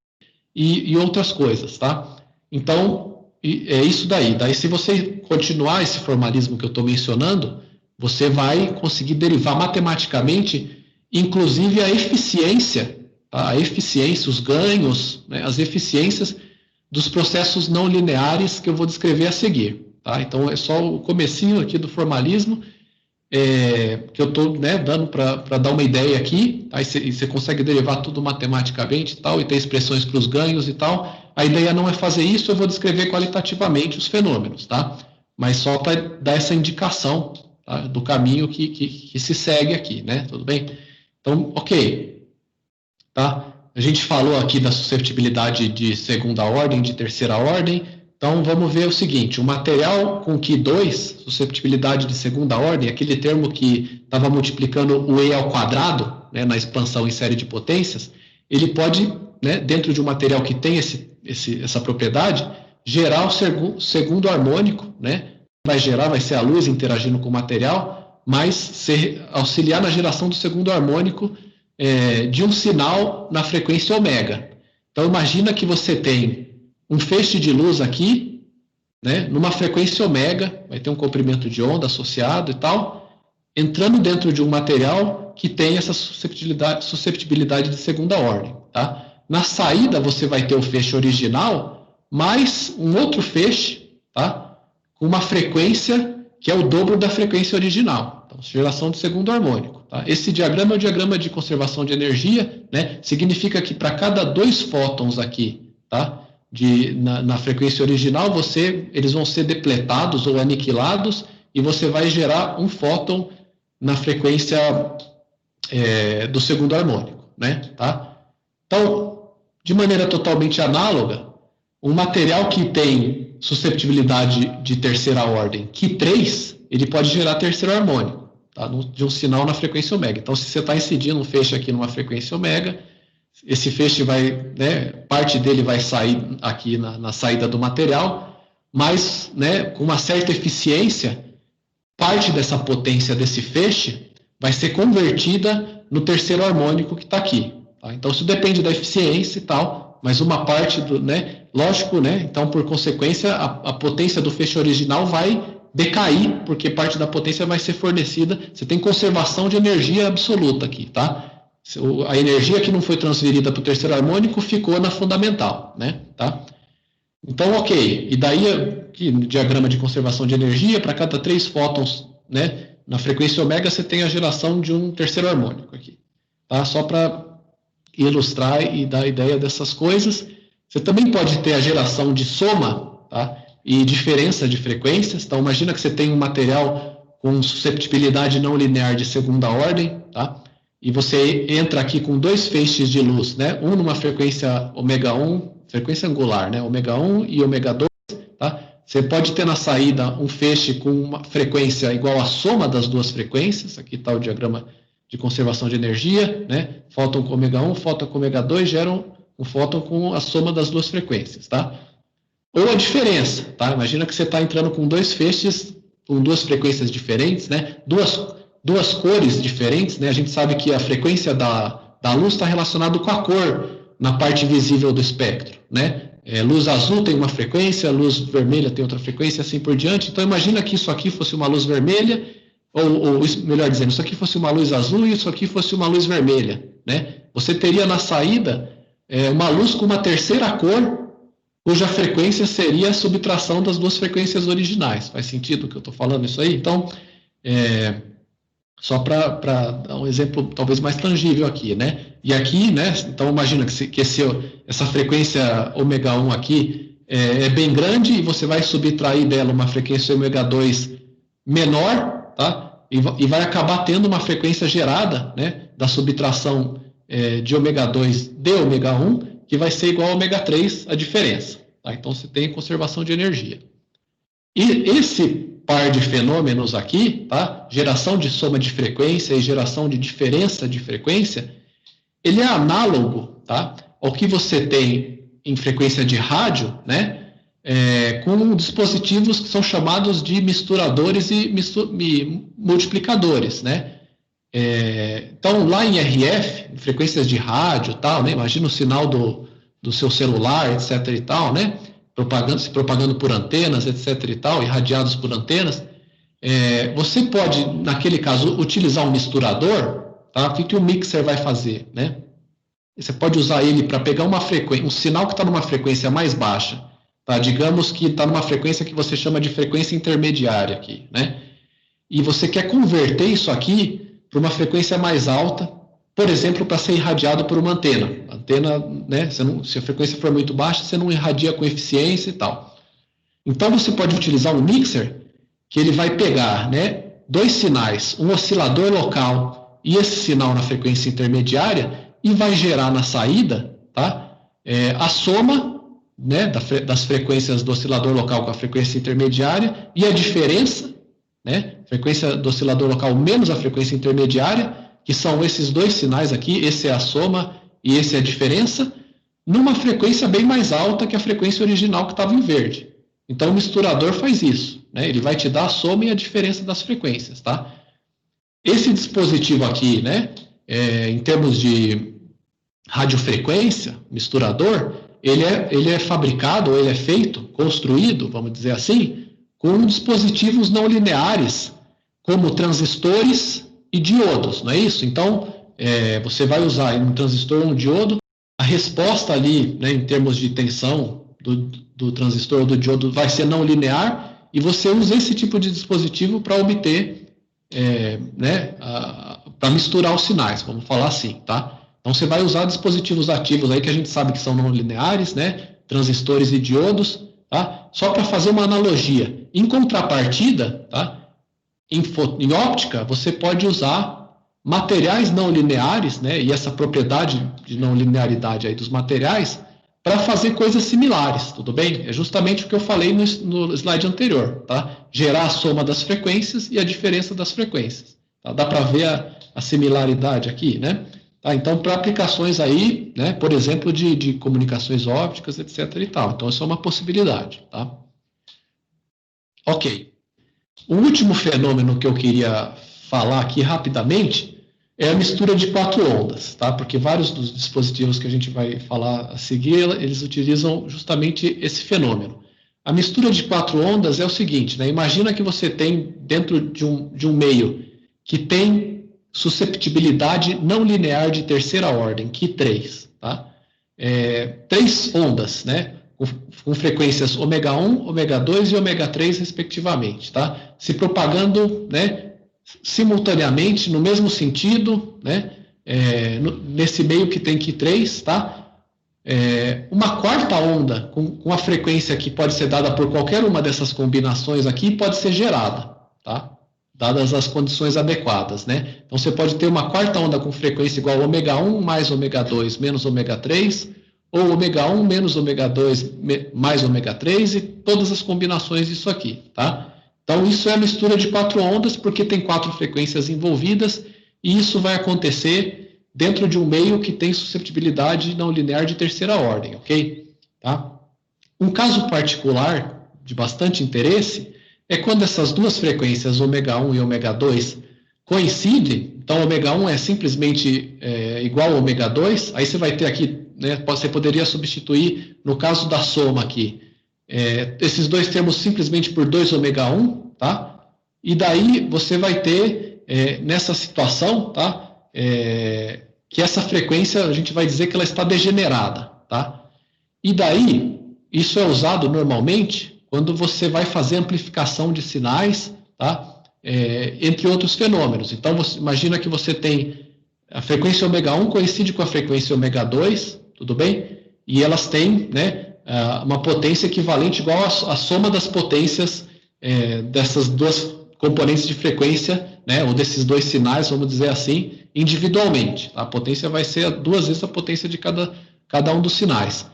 e outras coisas, tá? Então, é isso daí. Daí, se você continuar esse formalismo que eu estou mencionando, você vai conseguir derivar matematicamente, inclusive a eficiência, tá? A eficiência, os ganhos, né, as eficiências dos processos não lineares que eu vou descrever a seguir. Tá? Então, é só o comecinho aqui do formalismo, que eu estou, né, dando para dar uma ideia aqui, tá? E você consegue derivar tudo matematicamente e tal, e ter expressões para os ganhos e tal. A ideia não é fazer isso, eu vou descrever qualitativamente os fenômenos, tá? Mas só para dar essa indicação, tá, do caminho que se segue aqui, né? Tudo bem? Então, ok. Tá? A gente falou aqui da susceptibilidade de segunda ordem, de terceira ordem. Então, vamos ver o seguinte, o material com Q2, susceptibilidade de segunda ordem, aquele termo que estava multiplicando o E ao quadrado, né, na expansão em série de potências, ele pode, né, dentro de um material que tem essa propriedade, gerar o segundo harmônico, né, vai ser a luz interagindo com o material, mas auxiliar na geração do segundo harmônico de um sinal na frequência ômega. Então, imagina que você tem um feixe de luz aqui, né, numa frequência ômega, vai ter um comprimento de onda associado e tal, entrando dentro de um material que tem essa susceptibilidade de segunda ordem. Tá? Na saída, você vai ter o feixe original, mais um outro feixe, tá, com uma frequência que é o dobro da frequência original. Então, geração de segundo harmônico. Tá? Esse diagrama é o diagrama de conservação de energia, né, significa que para cada 2 fótons aqui, tá, na frequência original, eles vão ser depletados ou aniquilados e você vai gerar um fóton na frequência do segundo harmônico, né? Tá? Então, de maneira totalmente análoga, um material que tem susceptibilidade de terceira ordem, Q3, ele pode gerar terceiro harmônico, tá? De um sinal na frequência ômega. Então, se você está incidindo um feixe aqui numa frequência ômega, esse feixe vai, né, parte dele vai sair aqui na saída do material, mas, né, com uma certa eficiência, parte dessa potência desse feixe vai ser convertida no terceiro harmônico que está aqui. Tá? Então, isso depende da eficiência e tal, mas uma parte né, lógico, né, então, por consequência, a potência do feixe original vai decair, porque parte da potência vai ser fornecida, você tem conservação de energia absoluta aqui, tá? A energia que não foi transferida para o terceiro harmônico ficou na fundamental, né? Tá? Então, ok. E daí, aqui no diagrama de conservação de energia, para cada 3 fótons, né, na frequência ômega, você tem a geração de um terceiro harmônico aqui. Tá? Só para ilustrar e dar a ideia dessas coisas. Você também pode ter a geração de soma, tá? E diferença de frequências. Então, imagina que você tem um material com susceptibilidade não linear de segunda ordem, tá? E você entra aqui com 2 feixes de luz, né? Um numa frequência ômega 1, frequência angular, né? Ômega 1 e ômega 2, tá? Você pode ter na saída um feixe com uma frequência igual à soma das 2 frequências. Aqui está o diagrama de conservação de energia, né? Fóton com ômega 1, fóton com ômega 2 geram um fóton com a soma das 2 frequências, tá? Ou a diferença, tá? Imagina que você está entrando com 2 feixes com 2 frequências diferentes, né? Duas cores diferentes, né? A gente sabe que a frequência da luz está relacionada com a cor na parte visível do espectro, né? Luz azul tem uma frequência, luz vermelha tem outra frequência, assim por diante. Então, imagina que isso aqui fosse uma luz vermelha, ou melhor dizendo, isso aqui fosse uma luz azul e isso aqui fosse uma luz vermelha, né? Você teria na saída uma luz com uma terceira cor, cuja frequência seria a subtração das 2 frequências originais. Faz sentido o que eu estou falando isso aí? Então, só para dar um exemplo talvez mais tangível aqui, né? E aqui, né? Então, imagina que essa frequência ômega 1 aqui é bem grande e você vai subtrair dela uma frequência ômega 2 menor, tá? E vai acabar tendo uma frequência gerada, né? Da subtração de ômega 2 de ômega 1, que vai ser igual a ômega 3, a diferença. Tá? Então, você tem conservação de energia. E esse par de fenômenos aqui, tá? Geração de soma de frequência e geração de diferença de frequência, ele é análogo, tá? Ao que você tem em frequência de rádio, né? Com dispositivos que são chamados de misturadores e multiplicadores, né? Então, lá em RF, em frequências de rádio, tal, né? Imagina o sinal do seu celular, etc. e tal, né? Se propagando por antenas, etc. e tal, irradiados por antenas. Você pode, naquele caso, utilizar um misturador, tá? O que o mixer vai fazer, né? Você pode usar ele para pegar uma frequência, um sinal que está numa frequência mais baixa, tá? Digamos que está numa frequência que você chama de frequência intermediária aqui, né? E você quer converter isso aqui para uma frequência mais alta, por exemplo, para ser irradiado por uma antena. A antena, né, se a frequência for muito baixa, você não irradia com eficiência e tal. Então, você pode utilizar um mixer que ele vai pegar, né, 2 sinais, um oscilador local e esse sinal na frequência intermediária, e vai gerar na saída, tá, a soma, né, das frequências do oscilador local com a frequência intermediária e a diferença, né, frequência do oscilador local menos a frequência intermediária, que são esses 2 sinais aqui, esse é a soma e esse é a diferença, numa frequência bem mais alta que a frequência original que estava em verde. Então, o misturador faz isso, né? Ele vai te dar a soma e a diferença das frequências, tá? Esse dispositivo aqui, né, em termos de radiofrequência, misturador, ele é fabricado, ou ele é feito, construído, vamos dizer assim, com dispositivos não lineares, como transistores e diodos, não é isso? Então, você vai usar um transistor ou um diodo, a resposta ali, né, em termos de tensão do transistor ou do diodo vai ser não linear, e você usa esse tipo de dispositivo para obter, né, para misturar os sinais, vamos falar assim, tá? Então, você vai usar dispositivos ativos aí que a gente sabe que são não lineares, né, transistores e diodos, tá? Só para fazer uma analogia. Em contrapartida, tá? Em óptica, você pode usar materiais não lineares, né, e essa propriedade de não linearidade aí dos materiais, para fazer coisas similares, tudo bem? É justamente o que eu falei no slide anterior, tá? Gerar a soma das frequências e a diferença das frequências. Tá? Dá para ver a similaridade aqui, né? Tá? Então, para aplicações aí, né, por exemplo, de comunicações ópticas, etc. e tal. Então, isso é uma possibilidade, tá? Ok. O último fenômeno que eu queria falar aqui rapidamente é a mistura de 4 ondas, tá? Porque vários dos dispositivos que a gente vai falar a seguir, eles utilizam justamente esse fenômeno. A mistura de 4 ondas é o seguinte, né? Imagina que você tem dentro de um meio que tem susceptibilidade não linear de terceira ordem, Ki3, tá? 3 ondas, né? Com frequências ômega 1, ômega 2 e ômega 3, respectivamente, tá? Se propagando, né, simultaneamente, no mesmo sentido, né? Nesse meio que tem Ki3, tá? Uma quarta onda, com a frequência que pode ser dada por qualquer uma dessas combinações aqui, pode ser gerada, tá? Dadas as condições adequadas, né? Então, você pode ter uma quarta onda com frequência igual a ômega 1 mais ômega 2 menos ômega 3, ou ômega 1 menos ômega 2 mais ômega 3, e todas as combinações disso aqui, tá? Então, isso é a mistura de 4 ondas, porque tem 4 frequências envolvidas, e isso vai acontecer dentro de um meio que tem susceptibilidade não linear de terceira ordem, ok? Tá? Um caso particular de bastante interesse é quando essas duas frequências, ômega 1 e ômega 2, coincidem. Então, ômega 1 é simplesmente igual a ômega 2, aí você vai ter aqui, né, você poderia substituir, no caso da soma aqui, esses dois termos simplesmente por 2 ômega 1, tá? E daí você vai ter, nessa situação, tá? Que essa frequência, a gente vai dizer que ela está degenerada, tá? E daí, isso é usado normalmente quando você vai fazer amplificação de sinais, tá? Entre outros fenômenos. Então, você imagina que você tem a frequência ômega 1 coincide com a frequência ômega 2, tudo bem? E elas têm, né, uma potência equivalente igual à soma das potências dessas duas componentes de frequência, né, ou desses dois sinais, vamos dizer assim, individualmente. A potência vai ser 2 vezes a potência de cada um dos sinais.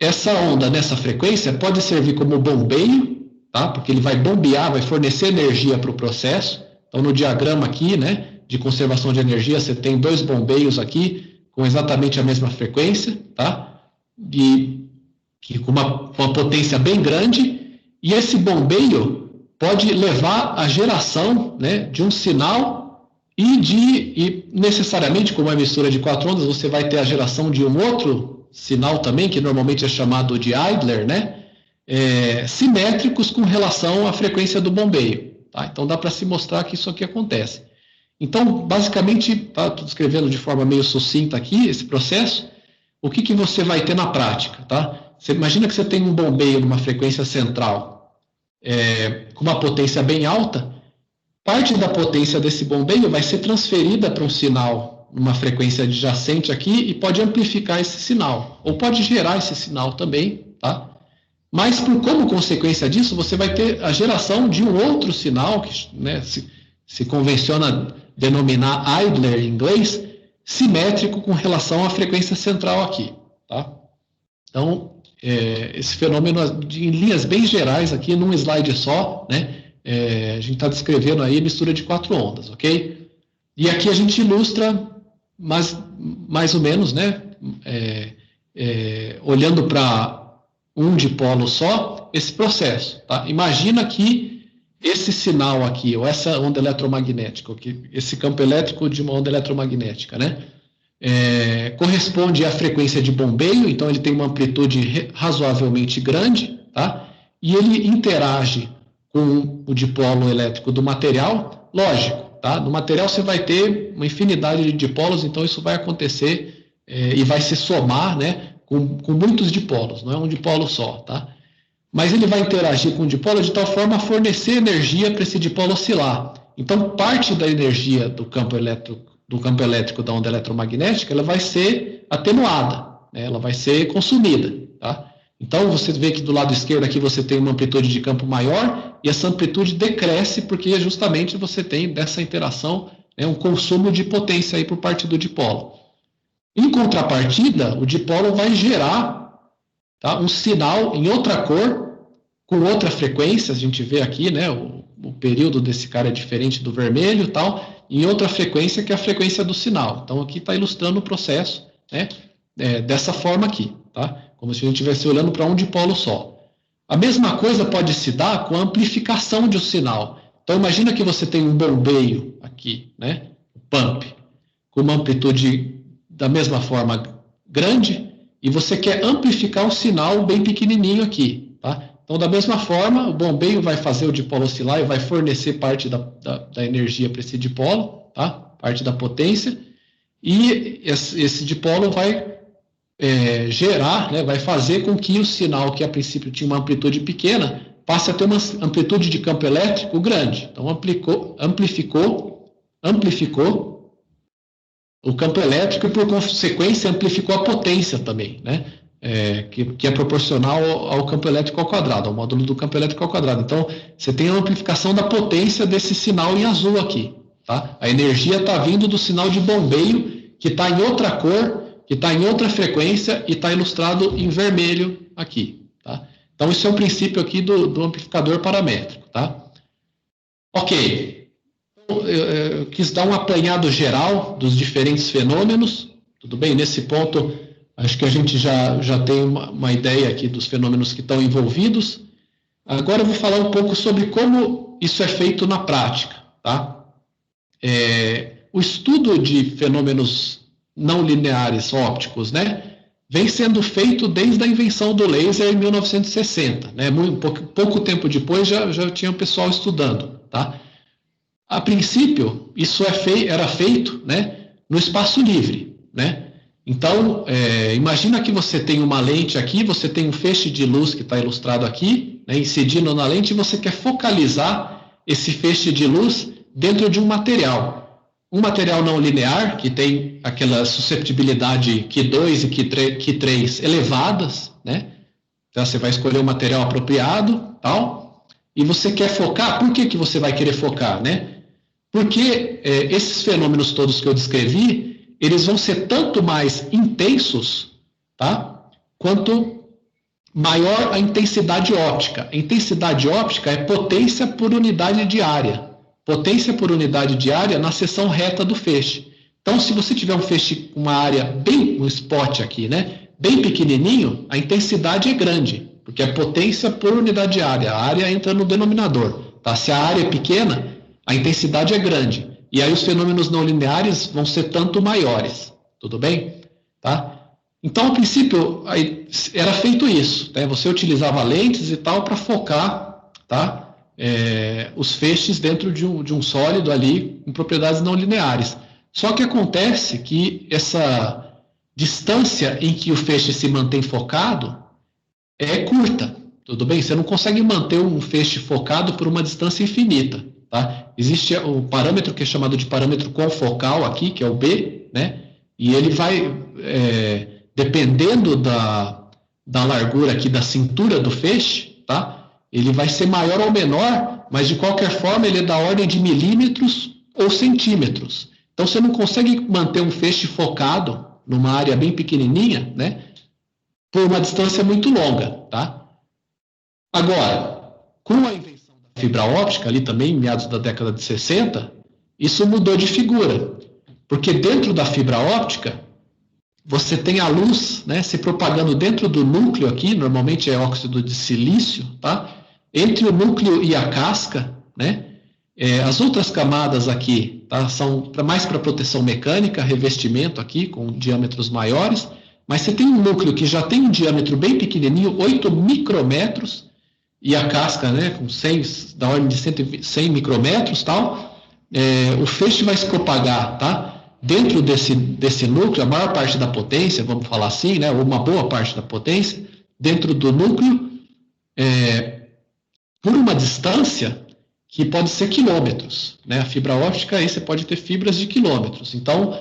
Essa onda nessa frequência pode servir como bombeio, tá? Porque ele vai bombear, vai fornecer energia para o processo. Então, no diagrama aqui, né, de conservação de energia, você tem 2 bombeios aqui com exatamente a mesma frequência, tá? Com uma potência bem grande, e esse bombeio pode levar à geração, né, de um sinal e necessariamente, como é mistura de 4 ondas, você vai ter a geração de um outro sinal também, que normalmente é chamado de idler, né, simétricos com relação à frequência do bombeio. Tá? Então, dá para se mostrar que isso aqui acontece. Então, basicamente, estou descrevendo de forma meio sucinta aqui esse processo. O que você vai ter na prática? Tá? Você imagina que você tem um bombeio numa frequência central com uma potência bem alta. Parte da potência desse bombeio vai ser transferida para um sinal numa frequência adjacente aqui e pode amplificar esse sinal, ou pode gerar esse sinal também, tá? Mas, como consequência disso, você vai ter a geração de um outro sinal, que, né, se convenciona denominar idler em inglês, simétrico com relação à frequência central aqui, tá? Então, esse fenômeno, em linhas bem gerais aqui, num slide só, né, a gente está descrevendo aí a mistura de 4 ondas, ok? E aqui a gente ilustra mais ou menos, né, olhando para um dipolo só, esse processo, tá? Imagina que esse sinal aqui, ou essa onda eletromagnética, esse campo elétrico de uma onda eletromagnética, né, corresponde à frequência de bombeio, então ele tem uma amplitude razoavelmente grande, tá? E ele interage com o dipolo elétrico do material, lógico, tá? No material você vai ter uma infinidade de dipolos, então isso vai acontecer e vai se somar, né, com muitos dipolos, não é um dipolo só, tá? Mas ele vai interagir com o dipolo de tal forma a fornecer energia para esse dipolo oscilar. Então, parte da energia do campo elétrico da onda eletromagnética, ela vai ser atenuada, né? Ela vai ser consumida, tá? Então, você vê que do lado esquerdo aqui você tem uma amplitude de campo maior e essa amplitude decresce porque justamente você tem dessa interação, né, um consumo de potência aí por parte do dipolo. Em contrapartida, o dipolo vai gerar, tá, um sinal em outra cor, com outra frequência, a gente vê aqui, né, o período desse cara é diferente do vermelho e tal, em outra frequência que é a frequência do sinal. Então, aqui está ilustrando o processo, né, dessa forma aqui, tá? Como se a gente estivesse olhando para um dipolo só. A mesma coisa pode se dar com a amplificação de um sinal. Então, imagina que você tem um bombeio aqui, né, um pump, com uma amplitude da mesma forma grande, e você quer amplificar um sinal bem pequenininho aqui, tá? Então, da mesma forma, o bombeio vai fazer o dipolo oscilar e vai fornecer parte da energia para esse dipolo, tá? Parte da potência, e esse dipolo vai gerar, né, vai fazer com que o sinal, que a princípio tinha uma amplitude pequena, passe a ter uma amplitude de campo elétrico grande. Então, amplificou o campo elétrico e, por consequência, amplificou a potência também, né? Que é proporcional ao campo elétrico ao quadrado, ao módulo do campo elétrico ao quadrado. Então, você tem a amplificação da potência desse sinal em azul aqui, tá? A energia está vindo do sinal de bombeio, que está em outra cor, que está em outra frequência e está ilustrado em vermelho aqui, tá? Então, esse é o princípio aqui do amplificador paramétrico, tá? Ok. Eu quis dar um apanhado geral dos diferentes fenômenos, tudo bem? Nesse ponto, acho que a gente já tem uma ideia aqui dos fenômenos que estão envolvidos. Agora eu vou falar um pouco sobre como isso é feito na prática, tá? O estudo de fenômenos não lineares ópticos, né, vem sendo feito desde a invenção do laser em 1960, né? Pouco tempo depois já tinha o pessoal estudando, tá? A princípio, isso era feito, né, no espaço livre, né? Então, imagina que você tem uma lente aqui, você tem um feixe de luz que está ilustrado aqui, né, incidindo na lente, e você quer focalizar esse feixe de luz dentro de um material. Um material não linear, que tem aquela susceptibilidade Q2 e Q3 elevadas, né? Então, você vai escolher o material apropriado, tal, e você quer focar. Por que você vai querer focar, né? Porque esses fenômenos todos que eu descrevi, eles vão ser tanto mais intensos, tá? Quanto maior a intensidade óptica. A intensidade óptica é potência por unidade de área. Potência por unidade de área na seção reta do feixe. Então, se você tiver um feixe com uma área um spot aqui, né, bem pequenininho, a intensidade é grande, porque é potência por unidade de área. A área entra no denominador, tá? Se a área é pequena, a intensidade é grande. E aí os fenômenos não lineares vão ser tanto maiores. Tudo bem? Tá? Então, a princípio, era feito isso, né? Você utilizava lentes e tal para focar, tá? Os feixes dentro de um sólido ali com propriedades não lineares. Só que acontece que essa distância em que o feixe se mantém focado é curta, tudo bem? Você não consegue manter um feixe focado por uma distância infinita, tá? Existe o parâmetro que é chamado de parâmetro confocal aqui, que é o B, né? E ele vai, dependendo da largura aqui da cintura do feixe, tá? Ele vai ser maior ou menor, mas de qualquer forma ele é da ordem de milímetros ou centímetros. Então você não consegue manter um feixe focado numa área bem pequenininha, né, por uma distância muito longa, tá? Agora, com a invenção da fibra óptica, ali também, meados da década de 60, isso mudou de figura, porque dentro da fibra óptica, você tem a luz, né, se propagando dentro do núcleo aqui, normalmente é óxido de silício, tá? Entre o núcleo e a casca, né? As outras camadas aqui, tá, são mais para proteção mecânica, revestimento aqui com diâmetros maiores, mas você tem um núcleo que já tem um diâmetro bem pequenininho, 8 micrômetros, e a casca, né, com 100, da ordem de 100 micrômetros, tal. O feixe vai se propagar, tá? Dentro desse núcleo, a maior parte da potência, vamos falar assim, né, ou uma boa parte da potência, dentro do núcleo, por uma distância que pode ser quilômetros, né? A fibra óptica, aí você pode ter fibras de quilômetros. Então,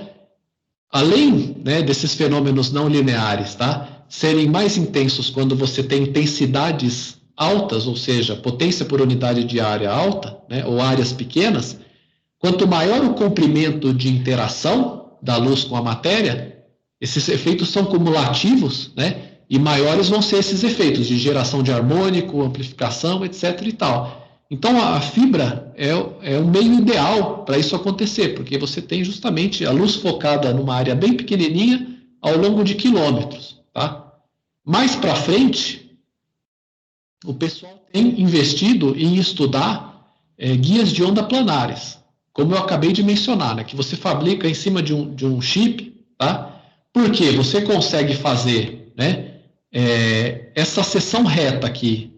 além, né, desses fenômenos não lineares, tá, serem mais intensos quando você tem intensidades altas, ou seja, potência por unidade de área alta, né, ou áreas pequenas, quanto maior o comprimento de interação da luz com a matéria, esses efeitos são cumulativos, né? E maiores vão ser esses efeitos de geração de harmônico, amplificação, etc. e tal. Então, a fibra é o meio ideal para isso acontecer, porque você tem justamente a luz focada numa área bem pequenininha ao longo de quilômetros, tá? Mais para frente, o pessoal tem investido em estudar guias de onda planares, como eu acabei de mencionar, né, que você fabrica em cima de um chip, tá? Porque você consegue fazer, né, essa seção reta aqui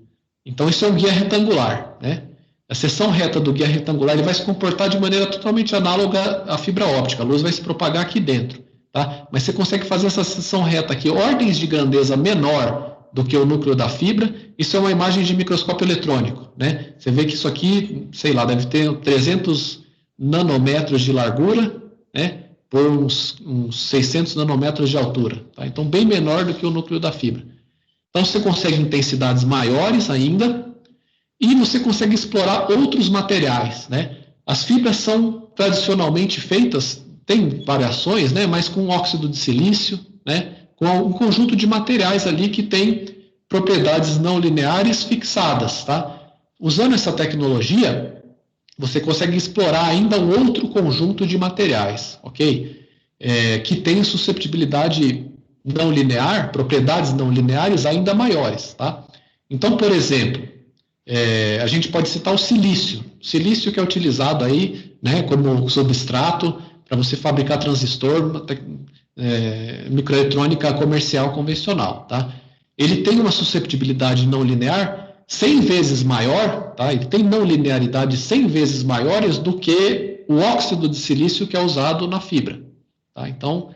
Então, isso é um guia retangular, né? A seção reta do guia retangular ele vai se comportar de maneira totalmente análoga à fibra óptica. A luz vai se propagar aqui dentro, tá? Mas você consegue fazer essa seção reta aqui, ordens de grandeza menor do que o núcleo da fibra. Isso é uma imagem de microscópio eletrônico, né? Você vê que isso aqui, sei lá, deve ter 300 nanômetros de largura, né? Por uns 600 nanômetros de altura, tá? Então, bem menor do que o núcleo da fibra. Então, você consegue intensidades maiores ainda e você consegue explorar outros materiais, né? As fibras são tradicionalmente feitas, tem variações, né? Mas com óxido de silício, né? Com um conjunto de materiais ali que tem propriedades não lineares fixadas, tá? Usando essa tecnologia, você consegue explorar ainda um outro conjunto de materiais, ok? Que tem susceptibilidade não linear, propriedades não lineares ainda maiores, tá? Então, por exemplo, a gente pode citar o silício. O silício que é utilizado aí, né, como substrato para você fabricar transistor, microeletrônica comercial convencional, tá? Ele tem uma susceptibilidade não linear 100 vezes maior, tá? Ele tem não linearidade 100 vezes maiores do que o óxido de silício que é usado na fibra, tá? Então,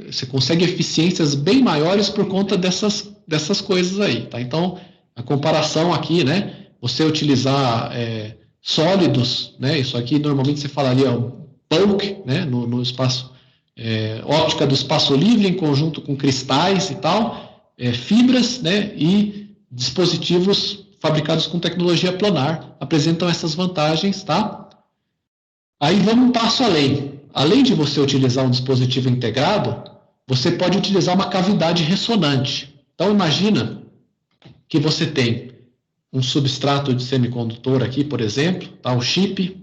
você consegue eficiências bem maiores por conta dessas coisas aí, tá? Então, a comparação aqui, né? Você utilizar sólidos, né? Isso aqui normalmente você falaria bulk, né? No espaço óptica do espaço livre em conjunto com cristais e tal, fibras, né? E dispositivos fabricados com tecnologia planar apresentam essas vantagens, tá? Aí vamos um passo além. Além de você utilizar um dispositivo integrado, você pode utilizar uma cavidade ressonante. Então, imagina que você tem um substrato de semicondutor aqui, por exemplo, tá? Um chip,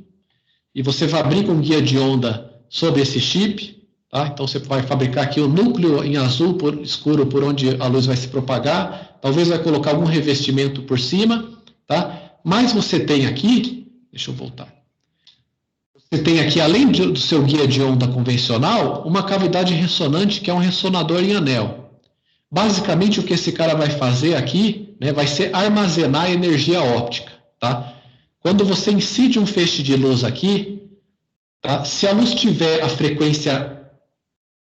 e você fabrica um guia de onda sobre esse chip, tá? Então, você vai fabricar aqui o núcleo em azul escuro por onde a luz vai se propagar, talvez vai colocar algum revestimento por cima, tá? Mas você tem aqui, deixa eu voltar. Você tem aqui, além do seu guia de onda convencional, uma cavidade ressonante que é um ressonador em anel. Basicamente, o que esse cara vai fazer aqui, né, vai ser armazenar energia óptica, tá? Quando você incide um feixe de luz aqui, tá? Se a luz tiver a frequência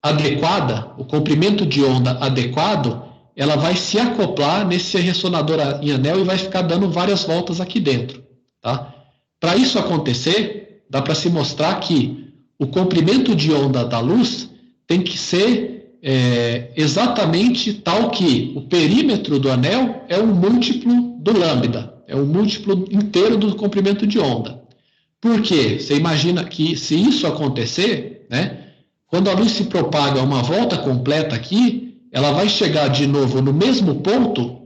adequada, o comprimento de onda adequado, ela vai se acoplar nesse ressonador em anel e vai ficar dando várias voltas aqui dentro, tá? Para isso acontecer, dá para se mostrar que o comprimento de onda da luz tem que ser exatamente tal que o perímetro do anel é um múltiplo do lambda, é um múltiplo inteiro do comprimento de onda. Por quê? Você imagina que se isso acontecer, né, quando a luz se propaga uma volta completa aqui, ela vai chegar de novo no mesmo ponto,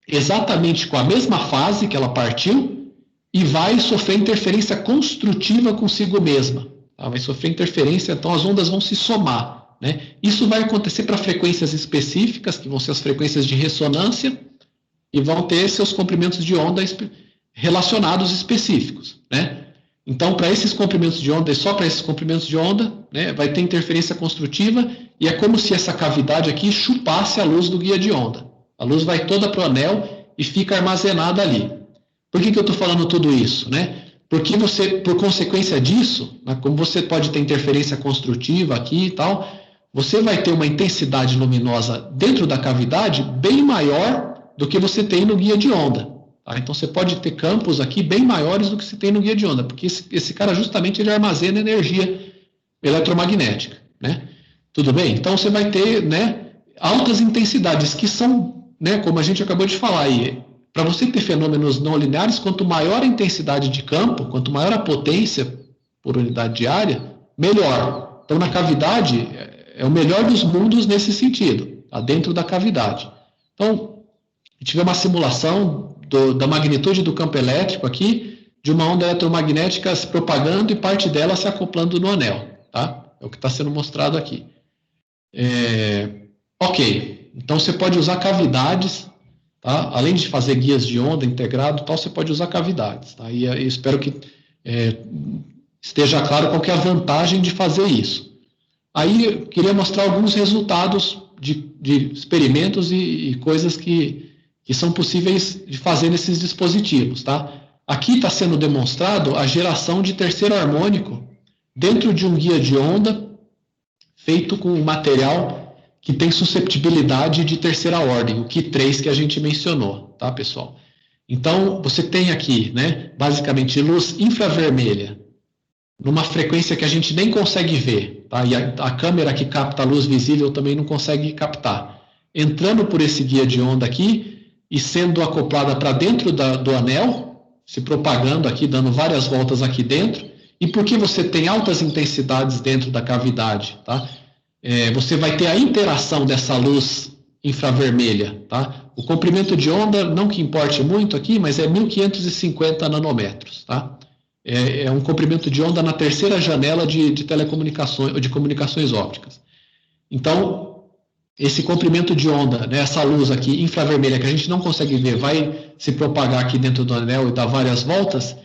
exatamente com a mesma fase que ela partiu, e vai sofrer interferência construtiva consigo mesma. Tá? Vai sofrer interferência, então as ondas vão se somar, né? Isso vai acontecer para frequências específicas, que vão ser as frequências de ressonância, e vão ter seus comprimentos de onda relacionados específicos, né? Então, para esses comprimentos de onda, e só para esses comprimentos de onda, né, vai ter interferência construtiva, e é como se essa cavidade aqui chupasse a luz do guia de onda. A luz vai toda para o anel e fica armazenada ali. Por que eu estou falando tudo isso, né? Porque você, por consequência disso, né, como você pode ter interferência construtiva aqui e tal, você vai ter uma intensidade luminosa dentro da cavidade bem maior do que você tem no guia de onda. Tá? Então, você pode ter campos aqui bem maiores do que você tem no guia de onda, porque esse cara justamente ele armazena energia eletromagnética, né? Tudo bem? Então, você vai ter, né, altas intensidades que são, né, como a gente acabou de falar aí, para você ter fenômenos não lineares, quanto maior a intensidade de campo, quanto maior a potência por unidade de área, melhor. Então, na cavidade, é o melhor dos mundos nesse sentido, tá? Dentro da cavidade. Então, a gente vê uma simulação da magnitude do campo elétrico aqui, de uma onda eletromagnética se propagando e parte dela se acoplando no anel. Tá? É o que está sendo mostrado aqui. Ok, então você pode usar cavidades, tá? Além de fazer guias de onda integrado, tal, você pode usar cavidades. Tá? E eu espero que esteja claro qual que é a vantagem de fazer isso. Aí eu queria mostrar alguns resultados de experimentos e coisas que que são possíveis de fazer nesses dispositivos, tá? Aqui está sendo demonstrado a geração de terceiro harmônico dentro de um guia de onda feito com um material que tem susceptibilidade de terceira ordem, o Q3 que a gente mencionou, tá, pessoal? Então, você tem aqui, né, basicamente, luz infravermelha, numa frequência que a gente nem consegue ver, tá? E a câmera que capta a luz visível também não consegue captar. Entrando por esse guia de onda aqui e sendo acoplada para dentro do anel, se propagando aqui, dando várias voltas aqui dentro. E porque você tem altas intensidades dentro da cavidade, tá? Você vai ter a interação dessa luz infravermelha, tá? O comprimento de onda, não que importe muito aqui, mas é 1550 nanômetros, tá? É um comprimento de onda na terceira janela de telecomunicações, ou de comunicações ópticas. Então, esse comprimento de onda, né, essa luz aqui infravermelha que a gente não consegue ver, vai se propagar aqui dentro do anel e dar várias voltas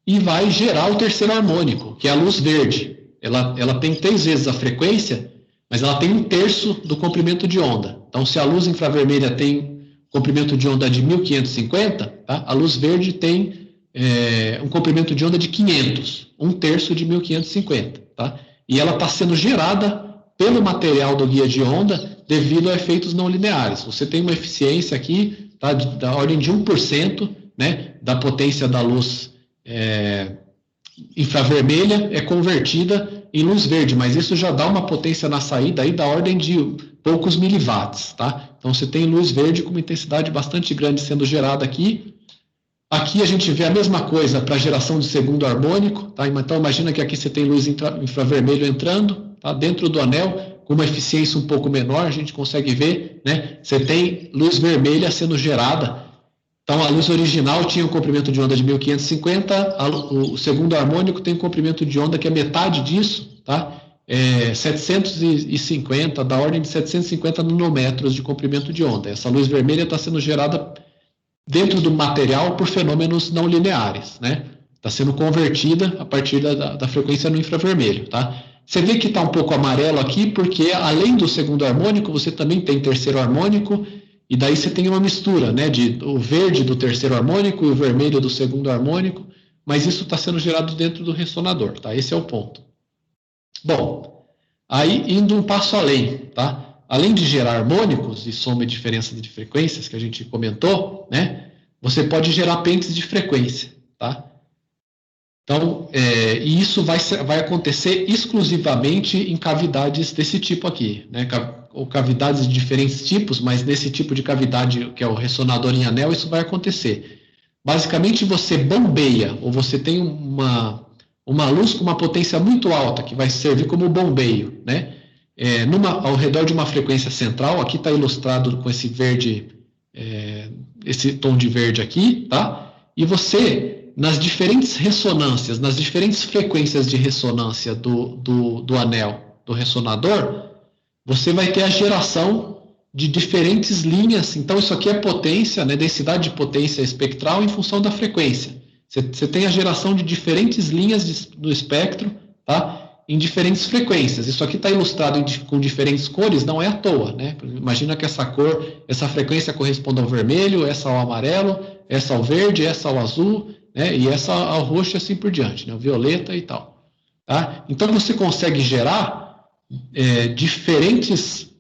e vai gerar o terceiro harmônico, que é a luz verde. Ela tem 3 vezes a frequência, mas ela tem 1/3 do comprimento de onda. Então, se a luz infravermelha tem comprimento de onda de 1550, tá? A luz verde tem um comprimento de onda de 500, 1/3 de 1550, tá? E ela está sendo gerada pelo material do guia de onda devido a efeitos não lineares. Você tem uma eficiência aqui, tá, da ordem de 1%, né, da potência da luz infravermelha é convertida em luz verde, mas isso já dá uma potência na saída aí da ordem de poucos miliwatts, tá? Então você tem luz verde com uma intensidade bastante grande sendo gerada aqui. Aqui a gente vê a mesma coisa para a geração de segundo harmônico, tá? Então imagina que aqui você tem luz infravermelho entrando, tá? Dentro do anel, com uma eficiência um pouco menor, a gente consegue ver, né? Você tem luz vermelha sendo gerada. Então a luz original tinha um comprimento de onda de 1550, o segundo harmônico tem um comprimento de onda que é metade disso, tá? 750, da ordem de 750 nanômetros de comprimento de onda. Essa luz vermelha está sendo gerada dentro do material por fenômenos não lineares, né? Está sendo convertida a partir da frequência no infravermelho, tá? Você vê que está um pouco amarelo aqui, porque além do segundo harmônico, você também tem terceiro harmônico, e daí você tem uma mistura, né? O verde do terceiro harmônico e o vermelho do segundo harmônico, mas isso está sendo gerado dentro do ressonador, tá? Esse é o ponto. Bom, aí indo um passo além, tá? Além de gerar harmônicos e soma e diferença de frequências que a gente comentou, né? Você pode gerar pentes de frequência, tá? Então, e isso vai acontecer exclusivamente em cavidades desse tipo aqui, né? Ou cavidades de diferentes tipos, mas nesse tipo de cavidade que é o ressonador em anel, isso vai acontecer. Basicamente, você bombeia, ou você tem uma luz com uma potência muito alta, que vai servir como bombeio, né? Ao redor de uma frequência central, aqui está ilustrado com esse verde, esse tom de verde aqui, tá? E você, nas diferentes ressonâncias, nas diferentes frequências de ressonância do anel, do ressonador, você vai ter a geração de diferentes linhas. Então, isso aqui é potência, né? Densidade de potência espectral em função da frequência. Você tem a geração de diferentes linhas do espectro, tá? Em diferentes frequências. Isso aqui está ilustrado com diferentes cores, não é à toa, né? Imagina que essa frequência corresponde ao vermelho, essa ao amarelo, essa ao verde, essa ao azul, né? E essa ao roxo e assim por diante, né? O violeta e tal. Tá? Então você consegue gerar diferentes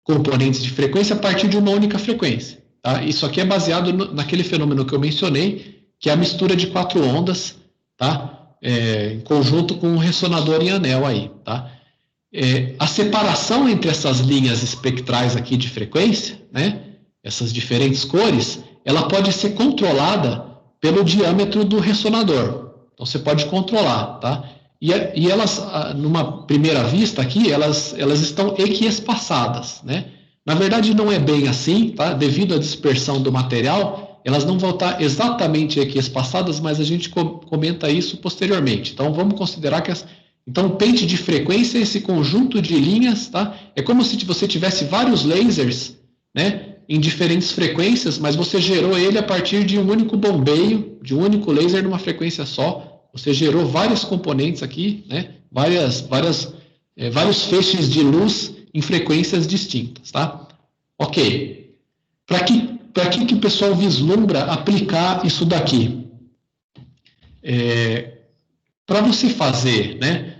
componentes de frequência a partir de uma única frequência. Tá? Isso aqui é baseado naquele fenômeno que eu mencionei, que é a mistura de 4 ondas, tá? Em conjunto com um ressonador em anel aí, tá? A separação entre essas linhas espectrais aqui de frequência, né? Essas diferentes cores, ela pode ser controlada pelo diâmetro do ressonador. Então você pode controlar, tá? E elas, numa primeira vista aqui, elas estão equiespaçadas, né? Na verdade não é bem assim, tá? Devido à dispersão do material, elas não vão estar exatamente equiespaçadas, mas a gente comenta isso posteriormente. Então, vamos considerar que então, o pente de frequência é esse conjunto de linhas, tá? É como se você tivesse vários lasers, né? Em diferentes frequências, mas você gerou ele a partir de um único bombeio, de um único laser numa frequência só. Você gerou vários componentes aqui, né? Vários feixes de luz em frequências distintas, tá? Ok. Para que para que o pessoal vislumbra aplicar isso daqui? Para você fazer, né,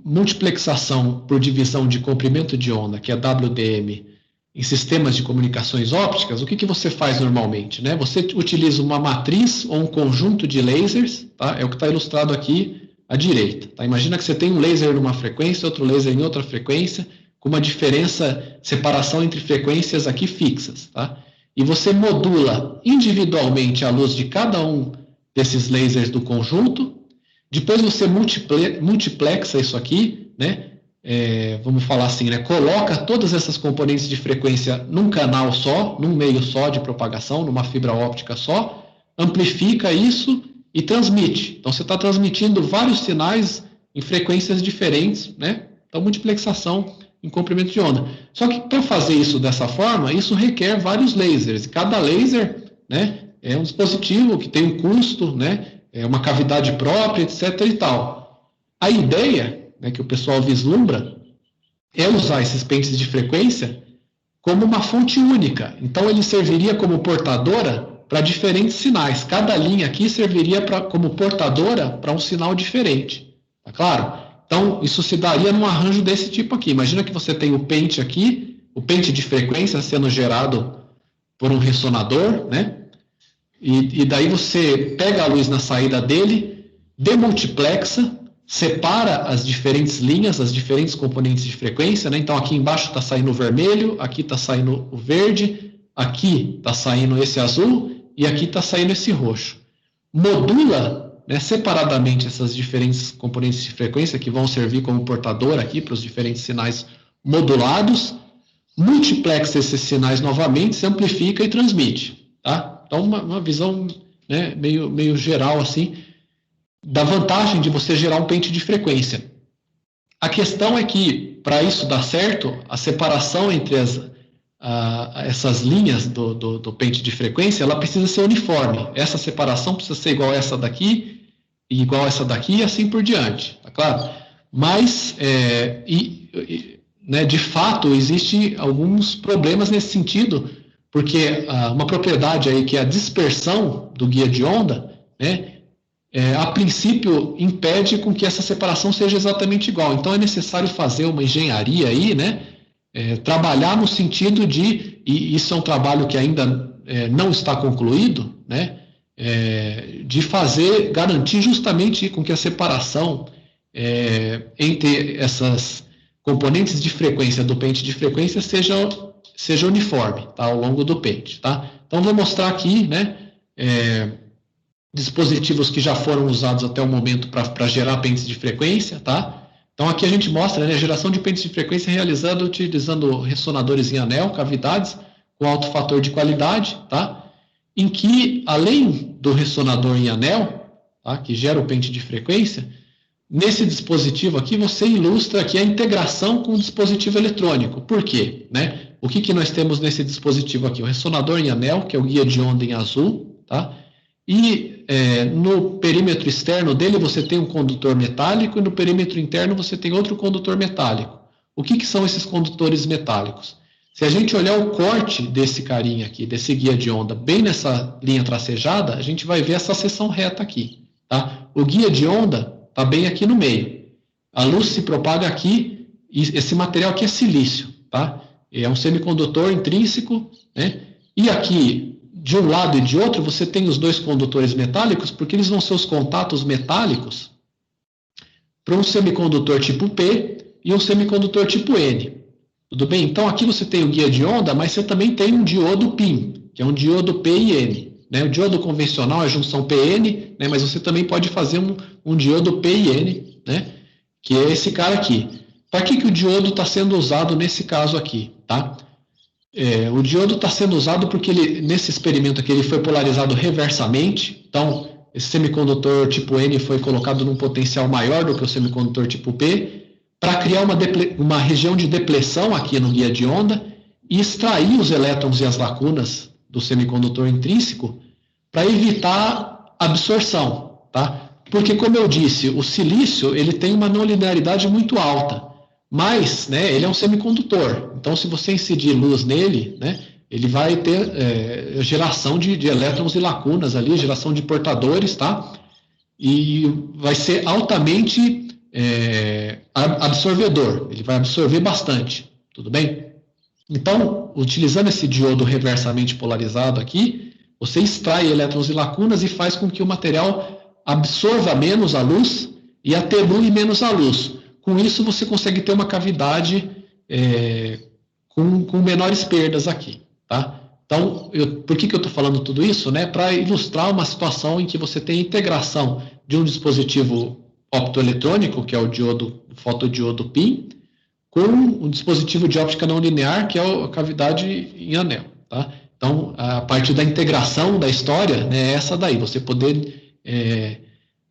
multiplexação por divisão de comprimento de onda, que é WDM, em sistemas de comunicações ópticas, o que você faz normalmente? Né? Você utiliza uma matriz ou um conjunto de lasers, tá? É o que está ilustrado aqui à direita. Tá? Imagina que você tem um laser numa frequência, outro laser em outra frequência, com uma separação entre frequências aqui fixas. Tá? E você modula individualmente a luz de cada um desses lasers do conjunto, depois você multiplexa isso aqui, né? Vamos falar assim, né? Coloca todas essas componentes de frequência num canal só, num meio só de propagação, numa fibra óptica só, amplifica isso e transmite. Então, você está transmitindo vários sinais em frequências diferentes, né? Então, multiplexação em comprimento de onda. Só que, para fazer isso dessa forma, isso requer vários lasers. Cada laser, né, é um dispositivo que tem um custo, né? É uma cavidade própria, etc. e tal. A ideia, né, que o pessoal vislumbra é usar esses pentes de frequência como uma fonte única. Então, ele serviria como portadora para diferentes sinais. Cada linha aqui serviria como portadora para um sinal diferente. Tá claro? Então, isso se daria num arranjo desse tipo aqui. Imagina que você tem o pente aqui, o pente de frequência sendo gerado por um ressonador, né? E daí você pega a luz na saída dele, demultiplexa, separa as diferentes linhas, as diferentes componentes de frequência, né? Então aqui embaixo está saindo o vermelho, aqui está saindo o verde, aqui está saindo esse azul e aqui está saindo esse roxo. Modula, né, separadamente essas diferentes componentes de frequência que vão servir como portador aqui para os diferentes sinais modulados, multiplexa esses sinais novamente, se amplifica e transmite, tá? Então, uma visão, né, meio geral, assim, da vantagem de você gerar um pente de frequência. A questão é que, para isso dar certo, a separação entre essas linhas do pente de frequência, ela precisa ser uniforme. Essa separação precisa ser igual a essa daqui, e igual a essa daqui, e assim por diante, tá claro? Mas, né, de fato, existem alguns problemas nesse sentido, porque uma propriedade aí que é a dispersão do guia de onda, né, a princípio impede com que essa separação seja exatamente igual. Então é necessário fazer uma engenharia aí, né, trabalhar no sentido de, e isso é um trabalho que ainda não está concluído, né, de garantir justamente com que a separação entre essas componentes de frequência do pente de frequência seja uniforme, tá, ao longo do pente, tá? Então, vou mostrar aqui, né, dispositivos que já foram usados até o momento para gerar pentes de frequência, tá? Então, aqui a gente mostra, né, a geração de pentes de frequência realizada utilizando ressonadores em anel, cavidades, com alto fator de qualidade, tá? Em que, além do ressonador em anel, tá, que gera o pente de frequência, nesse dispositivo aqui você ilustra aqui a integração com o dispositivo eletrônico. Por quê? Né? O que nós temos nesse dispositivo aqui? O ressonador em anel, que é o guia de onda em azul, tá? E no perímetro externo dele você tem um condutor metálico e no perímetro interno você tem outro condutor metálico. O que são esses condutores metálicos? Se a gente olhar o corte desse carinha aqui, desse guia de onda, bem nessa linha tracejada, a gente vai ver essa seção reta aqui, tá? O guia de onda está bem aqui no meio. A luz se propaga aqui e esse material aqui é silício, tá? É um semicondutor intrínseco, né? E aqui, de um lado e de outro, você tem os dois condutores metálicos, porque eles vão ser os contatos metálicos para um semicondutor tipo P e um semicondutor tipo N. Tudo bem? Então, aqui você tem o guia de onda, mas você também tem um diodo PIN, que é um diodo P e N. Né? O diodo convencional é a junção PN, né? Mas você também pode fazer um diodo P e N, né? Que é esse cara aqui. Para que o diodo está sendo usado nesse caso aqui? Tá? O diodo está sendo usado porque nesse experimento aqui ele foi polarizado reversamente. Então, esse semicondutor tipo N foi colocado num potencial maior do que o semicondutor tipo P, para criar uma região de depleção aqui no guia de onda e extrair os elétrons e as lacunas do semicondutor intrínseco para evitar absorção, tá? Porque, como eu disse, o silício ele tem uma não linearidade muito alta, mas, né, ele é um semicondutor. Então, se você incidir luz nele, né, ele vai ter geração de elétrons e lacunas ali, geração de portadores, tá? E vai ser altamente absorvedor, ele vai absorver bastante, tudo bem? Então, utilizando esse diodo reversamente polarizado aqui, você extrai elétrons e lacunas e faz com que o material absorva menos a luz e atenue menos a luz. Com isso, você consegue ter uma cavidade com menores perdas aqui, tá? Então, por que eu estou falando tudo isso? Né? Para ilustrar uma situação em que você tem a integração de um dispositivo optoeletrônico, que é o fotodiodo PIN, com um dispositivo de óptica não linear, que é a cavidade em anel, tá? Então, a partir da integração da história, né, é essa daí, você poder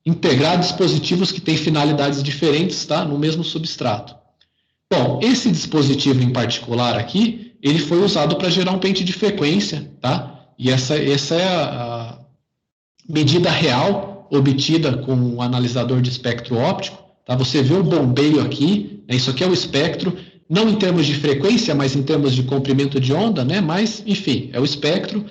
integrar dispositivos que têm finalidades diferentes, tá, no mesmo substrato. Bom, esse dispositivo em particular aqui, ele foi usado para gerar um pente de frequência, tá? E essa é a medida real obtida com um analisador de espectro óptico, tá? Você vê o bombeio aqui, né? Isso aqui é o espectro, não em termos de frequência, mas em termos de comprimento de onda, né? Mas, enfim, é o espectro.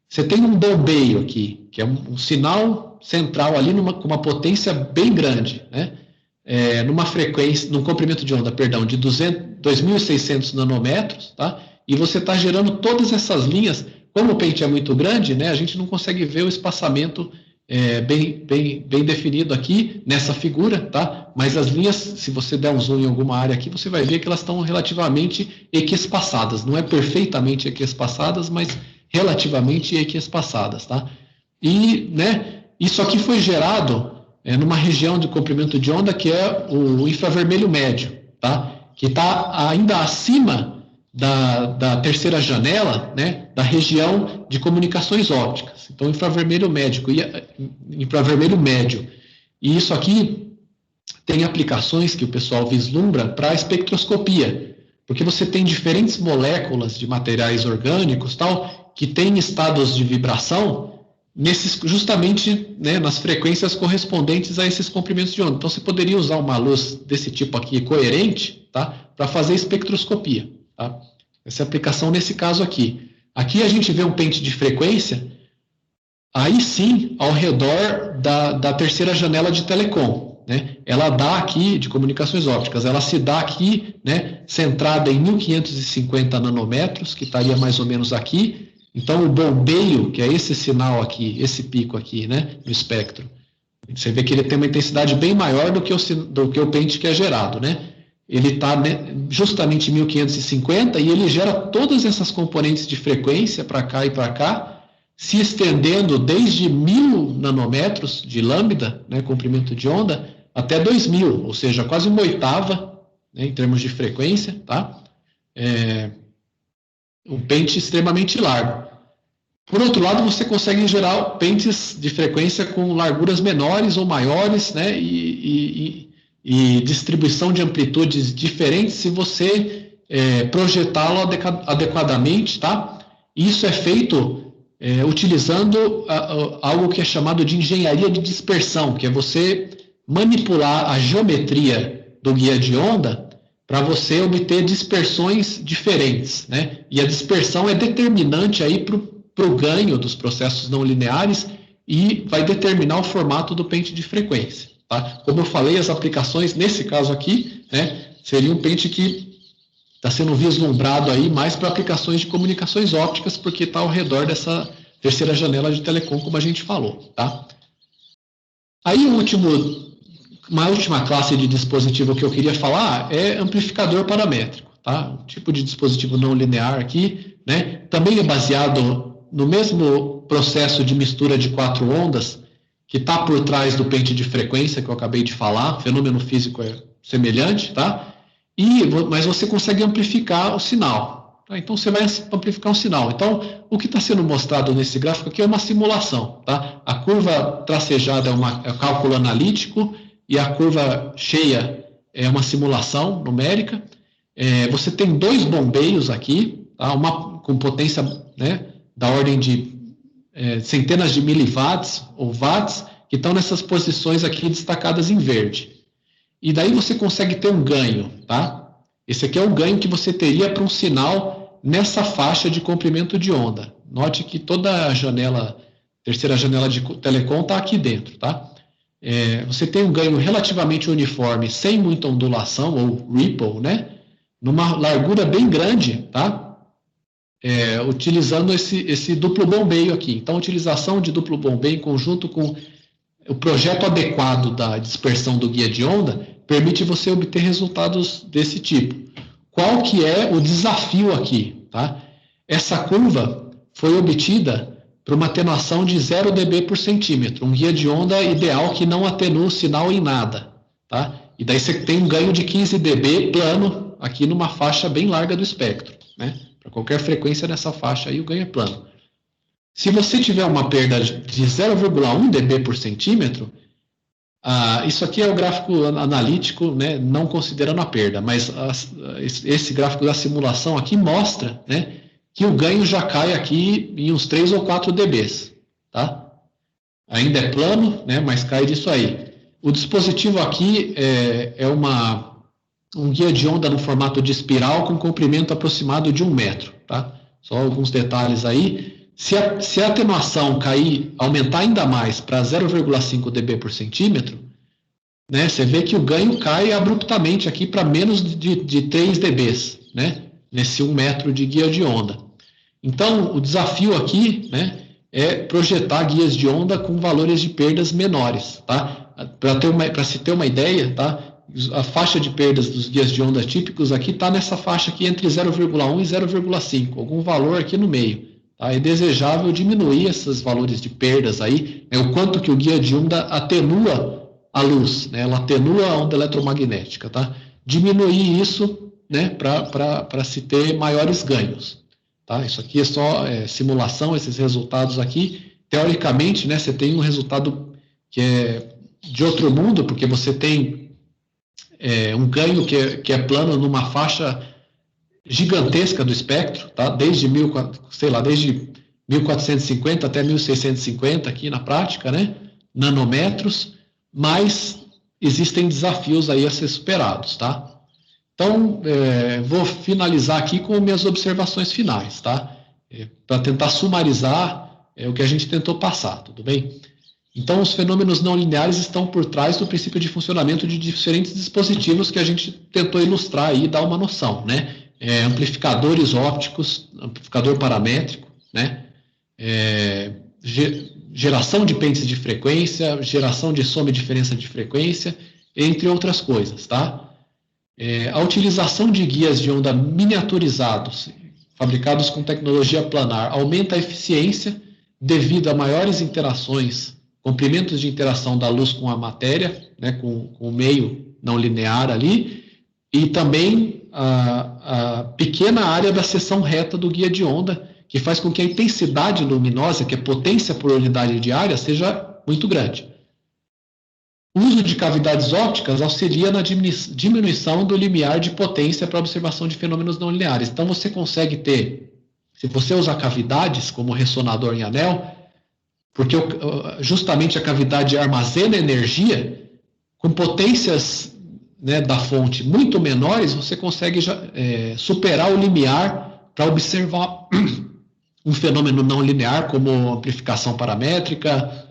Você tem um bombeio aqui, que é um sinal central ali com uma potência bem grande, né? Num comprimento de onda, perdão, de 2.600 nanômetros, tá? E você está gerando todas essas linhas. Como o pente é muito grande, né? A gente não consegue ver o espaçamento bem definido aqui nessa figura, tá? Mas as linhas, se você der um zoom em alguma área aqui, você vai ver que elas estão relativamente equiespaçadas. Não é perfeitamente equiespaçadas, mas relativamente equiespaçadas, tá? E, né, isso aqui foi gerado numa região de comprimento de onda que é o infravermelho médio, tá? Que está ainda acima da terceira janela, né, da região de comunicações ópticas. Então, infravermelho médio. E isso aqui tem aplicações que o pessoal vislumbra para a espectroscopia, porque você tem diferentes moléculas de materiais orgânicos, tal, que têm estados de vibração justamente, né, nas frequências correspondentes a esses comprimentos de onda. Então, você poderia usar uma luz desse tipo aqui, coerente, tá, para fazer espectroscopia. Tá? Essa é a aplicação nesse caso aqui. Aqui a gente vê um pente de frequência, aí sim, ao redor da terceira janela de telecom. Né? Ela dá aqui, de comunicações ópticas, ela se dá aqui, né, centrada em 1550 nanômetros, que estaria mais ou menos aqui. Então, o bombeio, que é esse sinal aqui, esse pico aqui, né, no espectro, você vê que ele tem uma intensidade bem maior do que o pente que é gerado, né? Ele está, né, justamente em 1550 e ele gera todas essas componentes de frequência para cá e para cá, se estendendo desde 1000 nanômetros de lambda, né, comprimento de onda, até 2000, ou seja, quase uma oitava, né, em termos de frequência, tá? Um pente extremamente largo. Por outro lado, você consegue gerar pentes de frequência com larguras menores ou maiores, né, e distribuição de amplitudes diferentes se você projetá-lo adequadamente, tá? Isso é feito utilizando algo que é chamado de engenharia de dispersão, que é você manipular a geometria do guia de onda para você obter dispersões diferentes, né? E a dispersão é determinante aí para o ganho dos processos não lineares e vai determinar o formato do pente de frequência. Tá? Como eu falei, as aplicações, nesse caso aqui, né, seria um pente que está sendo vislumbrado aí mais para aplicações de comunicações ópticas, porque está ao redor dessa terceira janela de telecom, como a gente falou. Tá? Aí uma última classe de dispositivo que eu queria falar é amplificador paramétrico. Tá? Um tipo de dispositivo não linear aqui, né, também é baseado no mesmo processo de mistura de 4 ondas, que está por trás do pente de frequência que eu acabei de falar, o fenômeno físico é semelhante, tá? Mas você consegue amplificar o sinal. Tá? Então, você vai amplificar o sinal. Então, o que está sendo mostrado nesse gráfico aqui é uma simulação. Tá? A curva tracejada é um cálculo analítico e a curva cheia é uma simulação numérica. Você tem 2 bombeios aqui, tá? Uma com potência, né, da ordem de centenas de miliwatts ou watts, que estão nessas posições aqui destacadas em verde. E daí você consegue ter um ganho, tá? Esse aqui é o ganho que você teria para um sinal nessa faixa de comprimento de onda. Note que toda a janela, terceira janela de telecom está aqui dentro, tá? Você tem um ganho relativamente uniforme, sem muita ondulação, ou ripple, né? Numa largura bem grande, tá? Utilizando esse duplo bombeio aqui. Então, a utilização de duplo bombeio em conjunto com o projeto adequado da dispersão do guia de onda permite você obter resultados desse tipo. Qual que é o desafio aqui? Tá? Essa curva foi obtida para uma atenuação de 0 dB por centímetro, um guia de onda ideal que não atenua o sinal em nada. Tá? E daí você tem um ganho de 15 dB plano aqui numa faixa bem larga do espectro. Né? Para qualquer frequência nessa faixa aí o ganho é plano. Se você tiver uma perda de 0,1 dB por centímetro, isso aqui é o gráfico analítico, né, não considerando a perda, mas esse gráfico da simulação aqui mostra, né, que o ganho já cai aqui em uns 3 ou 4 dBs. Tá? Ainda é plano, né, mas cai disso aí. O dispositivo aqui é um guia de onda no formato de espiral com comprimento aproximado de 1 metro. Tá? Só alguns detalhes aí. Se a atenuação aumentar ainda mais para 0,5 dB por centímetro, né, você vê que o ganho cai abruptamente aqui para menos de 3 dBs, né, nesse 1 metro de guia de onda. Então, o desafio aqui, né, é projetar guias de onda com valores de perdas menores. Tá? Para se ter uma ideia, tá, a faixa de perdas dos guias de onda típicos aqui está nessa faixa aqui entre 0,1 e 0,5, algum valor aqui no meio. Tá? É desejável diminuir esses valores de perdas aí, o quanto que o guia de onda atenua a luz, né? Ela atenua a onda eletromagnética. Tá? Diminuir isso, né, para se ter maiores ganhos. Tá? Isso aqui é só simulação, esses resultados aqui. Teoricamente, né, você tem um resultado que é de outro mundo, porque você tem um ganho que é plano numa faixa gigantesca do espectro, tá? desde 1450 até 1650 aqui na prática, né? Nanômetros, mas existem desafios aí a ser superados. Tá? Então, vou finalizar aqui com minhas observações finais, tá? Para tentar sumarizar o que a gente tentou passar, tudo bem? Então, os fenômenos não lineares estão por trás do princípio de funcionamento de diferentes dispositivos que a gente tentou ilustrar aí e dar uma noção, né? Amplificadores ópticos, amplificador paramétrico, né? Geração de pentes de frequência, geração de soma e diferença de frequência, entre outras coisas, tá? A utilização de guias de onda miniaturizados, fabricados com tecnologia planar, aumenta a eficiência devido a maiores interações, comprimentos de interação da luz com a matéria, né, com o meio não linear ali, e também a pequena área da seção reta do guia de onda, que faz com que a intensidade luminosa, que é potência por unidade de área, seja muito grande. O uso de cavidades ópticas auxilia na diminuição do limiar de potência para observação de fenômenos não lineares. Então, você consegue ter, se você usar cavidades como ressonador em anel, porque justamente a cavidade armazena energia, com potências, né, da fonte muito menores, você consegue superar o limiar para observar um fenômeno não linear, como amplificação paramétrica,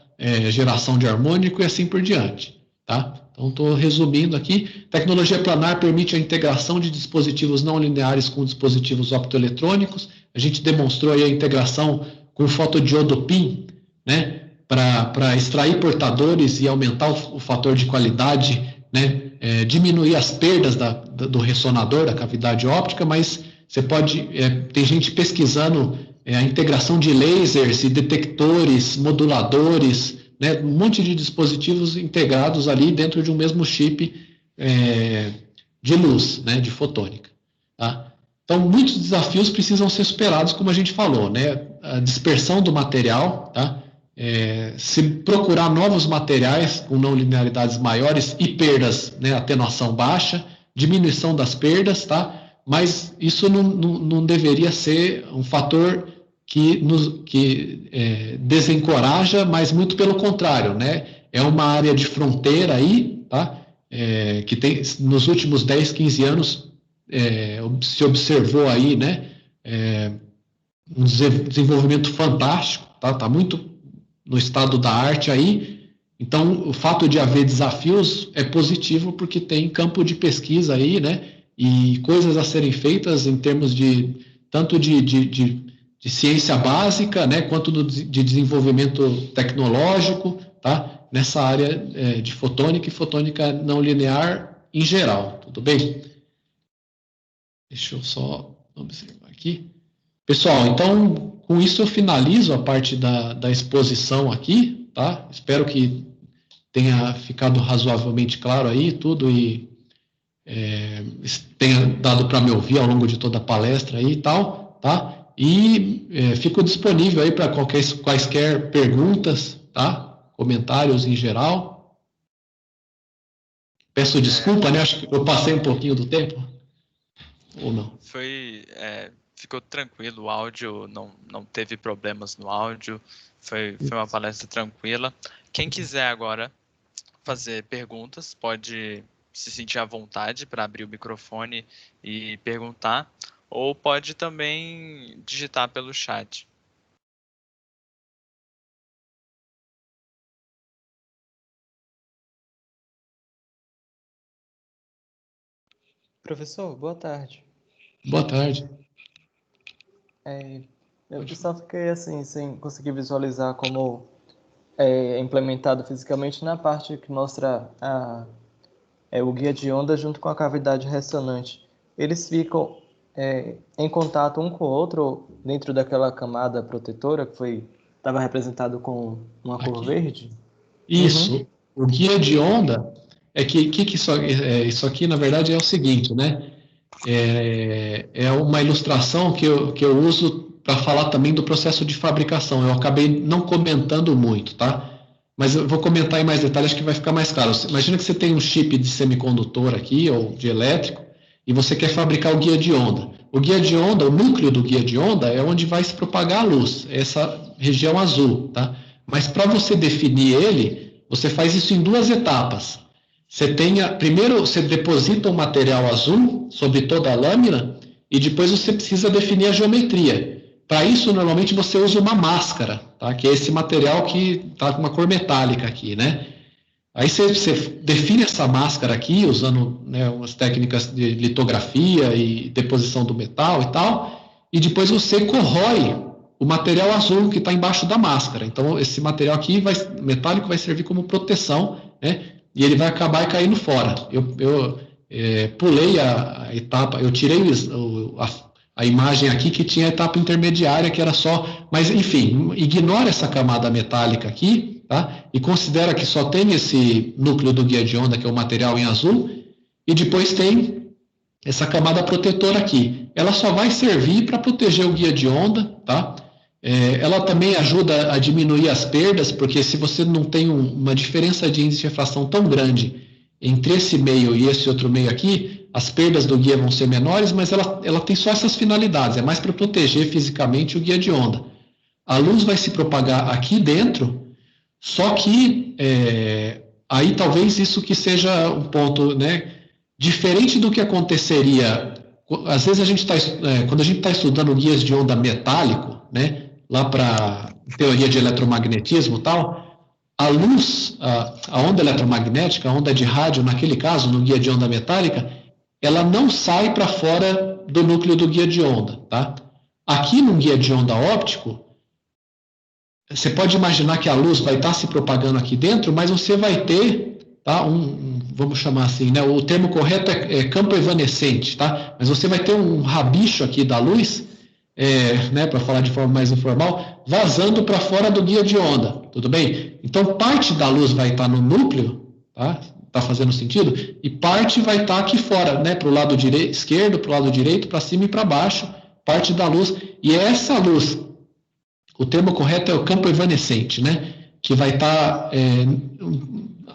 geração de harmônico e assim por diante. Tá? Então, estou resumindo aqui. Tecnologia planar permite a integração de dispositivos não lineares com dispositivos optoeletrônicos. A gente demonstrou aí a integração com o fotodiodo PIN, né, para extrair portadores e aumentar o fator de qualidade, né, diminuir as perdas do ressonador, da cavidade óptica, mas você pode... tem gente pesquisando a integração de lasers e detectores, moduladores, né, um monte de dispositivos integrados ali dentro de um mesmo chip de luz, né, de fotônica. Tá? Então, muitos desafios precisam ser superados, como a gente falou, né? A dispersão do material, tá? Se procurar novos materiais com não linearidades maiores e perdas, né, atenuação baixa, diminuição das perdas, tá? Mas isso não deveria ser um fator que desencoraja, mas muito pelo contrário, né? É uma área de fronteira aí, tá? Que tem, nos últimos 10, 15 anos, se observou aí, né, um desenvolvimento fantástico, tá? Tá muito no estado da arte aí. Então, o fato de haver desafios é positivo porque tem campo de pesquisa aí, né? E coisas a serem feitas em termos de tanto de ciência básica, né? Quanto de desenvolvimento tecnológico, tá? Nessa área de fotônica e fotônica não linear em geral, tudo bem? Deixa eu só observar aqui. Pessoal, então, com isso eu finalizo a parte da exposição aqui, tá? Espero que tenha ficado razoavelmente claro aí tudo e tenha dado para me ouvir ao longo de toda a palestra aí e tal, tá? E fico disponível aí para quaisquer perguntas, tá? Comentários em geral. Peço desculpa, né? Acho que eu passei um pouquinho do tempo. Ou não? Ficou tranquilo, o áudio não teve problemas no áudio, foi uma palestra tranquila. Quem quiser agora fazer perguntas, pode se sentir à vontade para abrir o microfone e perguntar, ou pode também digitar pelo chat. Professor, boa tarde. Boa tarde. Eu só fiquei assim, sem conseguir visualizar como é implementado fisicamente na parte que mostra o guia de onda junto com a cavidade ressonante. Eles ficam em contato um com o outro dentro daquela camada protetora que estava representado com uma cor verde? Isso. O guia de onda isso aqui, na verdade, é o seguinte, né? É uma ilustração que eu uso para falar também do processo de fabricação. Eu acabei não comentando muito, tá? Mas eu vou comentar em mais detalhes, acho que vai ficar mais claro. Imagina que você tem um chip de semicondutor aqui, ou de elétrico, e você quer fabricar o guia de onda. O guia de onda, o núcleo do guia de onda é onde vai se propagar a luz, essa região azul, tá? Mas para você definir ele, você faz isso em duas etapas. Primeiro você deposita um material azul sobre toda a lâmina e depois você precisa definir a geometria. Para isso, normalmente você usa uma máscara, tá? Que é esse material que está com uma cor metálica aqui, né? Aí você define essa máscara aqui usando, né, umas técnicas de litografia e deposição do metal e tal, e depois você corrói o material azul que está embaixo da máscara. Então esse material aqui metálico vai servir como proteção, né? E ele vai acabar caindo fora. Eu pulei a etapa, eu tirei a imagem aqui que tinha a etapa intermediária, que era só... Mas, enfim, ignora essa camada metálica aqui, tá? E considera que só tem esse núcleo do guia de onda, que é o material em azul, e depois tem essa camada protetora aqui. Ela só vai servir para proteger o guia de onda, tá? Ela também ajuda a diminuir as perdas, porque se você não tem uma diferença de índice de refração tão grande entre esse meio e esse outro meio aqui, as perdas do guia vão ser menores, mas ela tem só essas finalidades, é mais para proteger fisicamente o guia de onda. A luz vai se propagar aqui dentro, só que aí talvez isso que seja um ponto, né, diferente do que aconteceria, às vezes quando a gente está estudando guias de onda metálico, né, lá para teoria de eletromagnetismo e tal, a luz, a onda eletromagnética, a onda de rádio, naquele caso, no guia de onda metálica, ela não sai para fora do núcleo do guia de onda, tá? Aqui no guia de onda óptico, você pode imaginar que a luz vai estar se propagando aqui dentro, mas você vai ter, tá, vamos chamar assim, né? O termo correto é campo evanescente, tá? Mas você vai ter um rabicho aqui da luz, né, para falar de forma mais informal, vazando para fora do guia de onda, tudo bem? Então, parte da luz vai estar no núcleo, tá? Tá fazendo sentido? E parte vai estar aqui fora, né, para o lado esquerdo, para o lado direito, para cima e para baixo, parte da luz. E é essa luz, o termo correto é o campo evanescente, né, que vai estar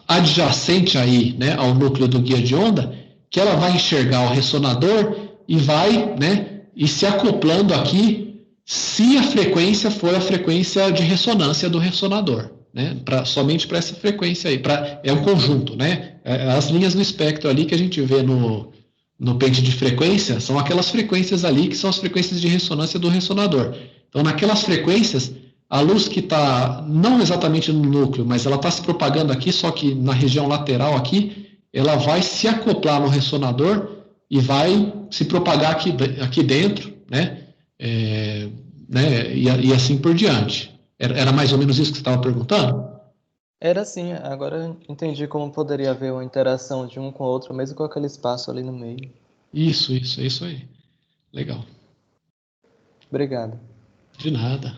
adjacente aí, né, ao núcleo do guia de onda, que ela vai enxergar o ressonador e vai, né, e se acoplando aqui, se a frequência for a frequência de ressonância do ressonador, né? Somente para essa frequência aí, é um conjunto, né? As linhas do espectro ali que a gente vê no no pente de frequência, são aquelas frequências ali que são as frequências de ressonância do ressonador. Então, naquelas frequências, a luz que está, não exatamente no núcleo, mas ela está se propagando aqui, só que na região lateral aqui, ela vai se acoplar no ressonador e vai se propagar aqui dentro, né? E assim por diante. Era mais ou menos isso que você estava perguntando? Era assim, agora eu entendi como poderia haver uma interação de um com o outro, mesmo com aquele espaço ali no meio. Isso, é isso aí. Legal. Obrigado. De nada.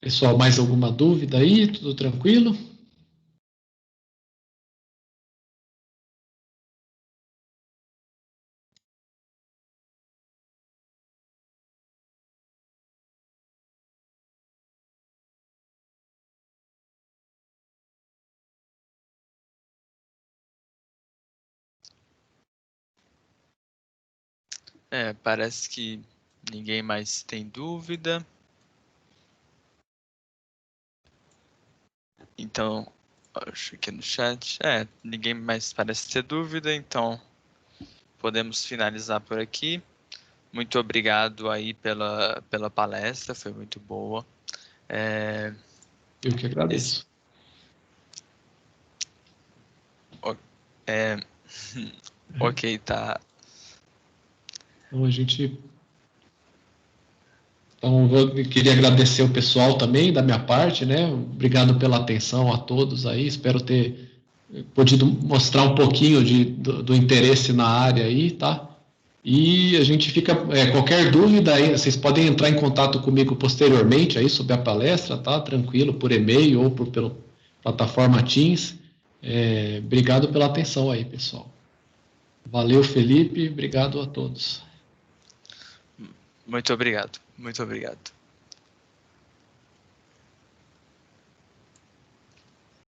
Pessoal, mais alguma dúvida aí? Tudo tranquilo? Parece que ninguém mais tem dúvida. Então, acho que no chat, ninguém mais parece ter dúvida, então podemos finalizar por aqui. Muito obrigado aí pela palestra, foi muito boa. Eu que agradeço. Ok, tá. Então, eu queria agradecer o pessoal também, da minha parte, né? Obrigado pela atenção a todos aí. Espero ter podido mostrar um pouquinho do interesse na área aí, tá? E a gente fica, qualquer dúvida aí, vocês podem entrar em contato comigo posteriormente aí sobre a palestra, tá? Tranquilo, por e-mail ou pela plataforma Teams. Obrigado pela atenção aí, pessoal. Valeu, Felipe. Obrigado a todos. Muito obrigado. Muito obrigado.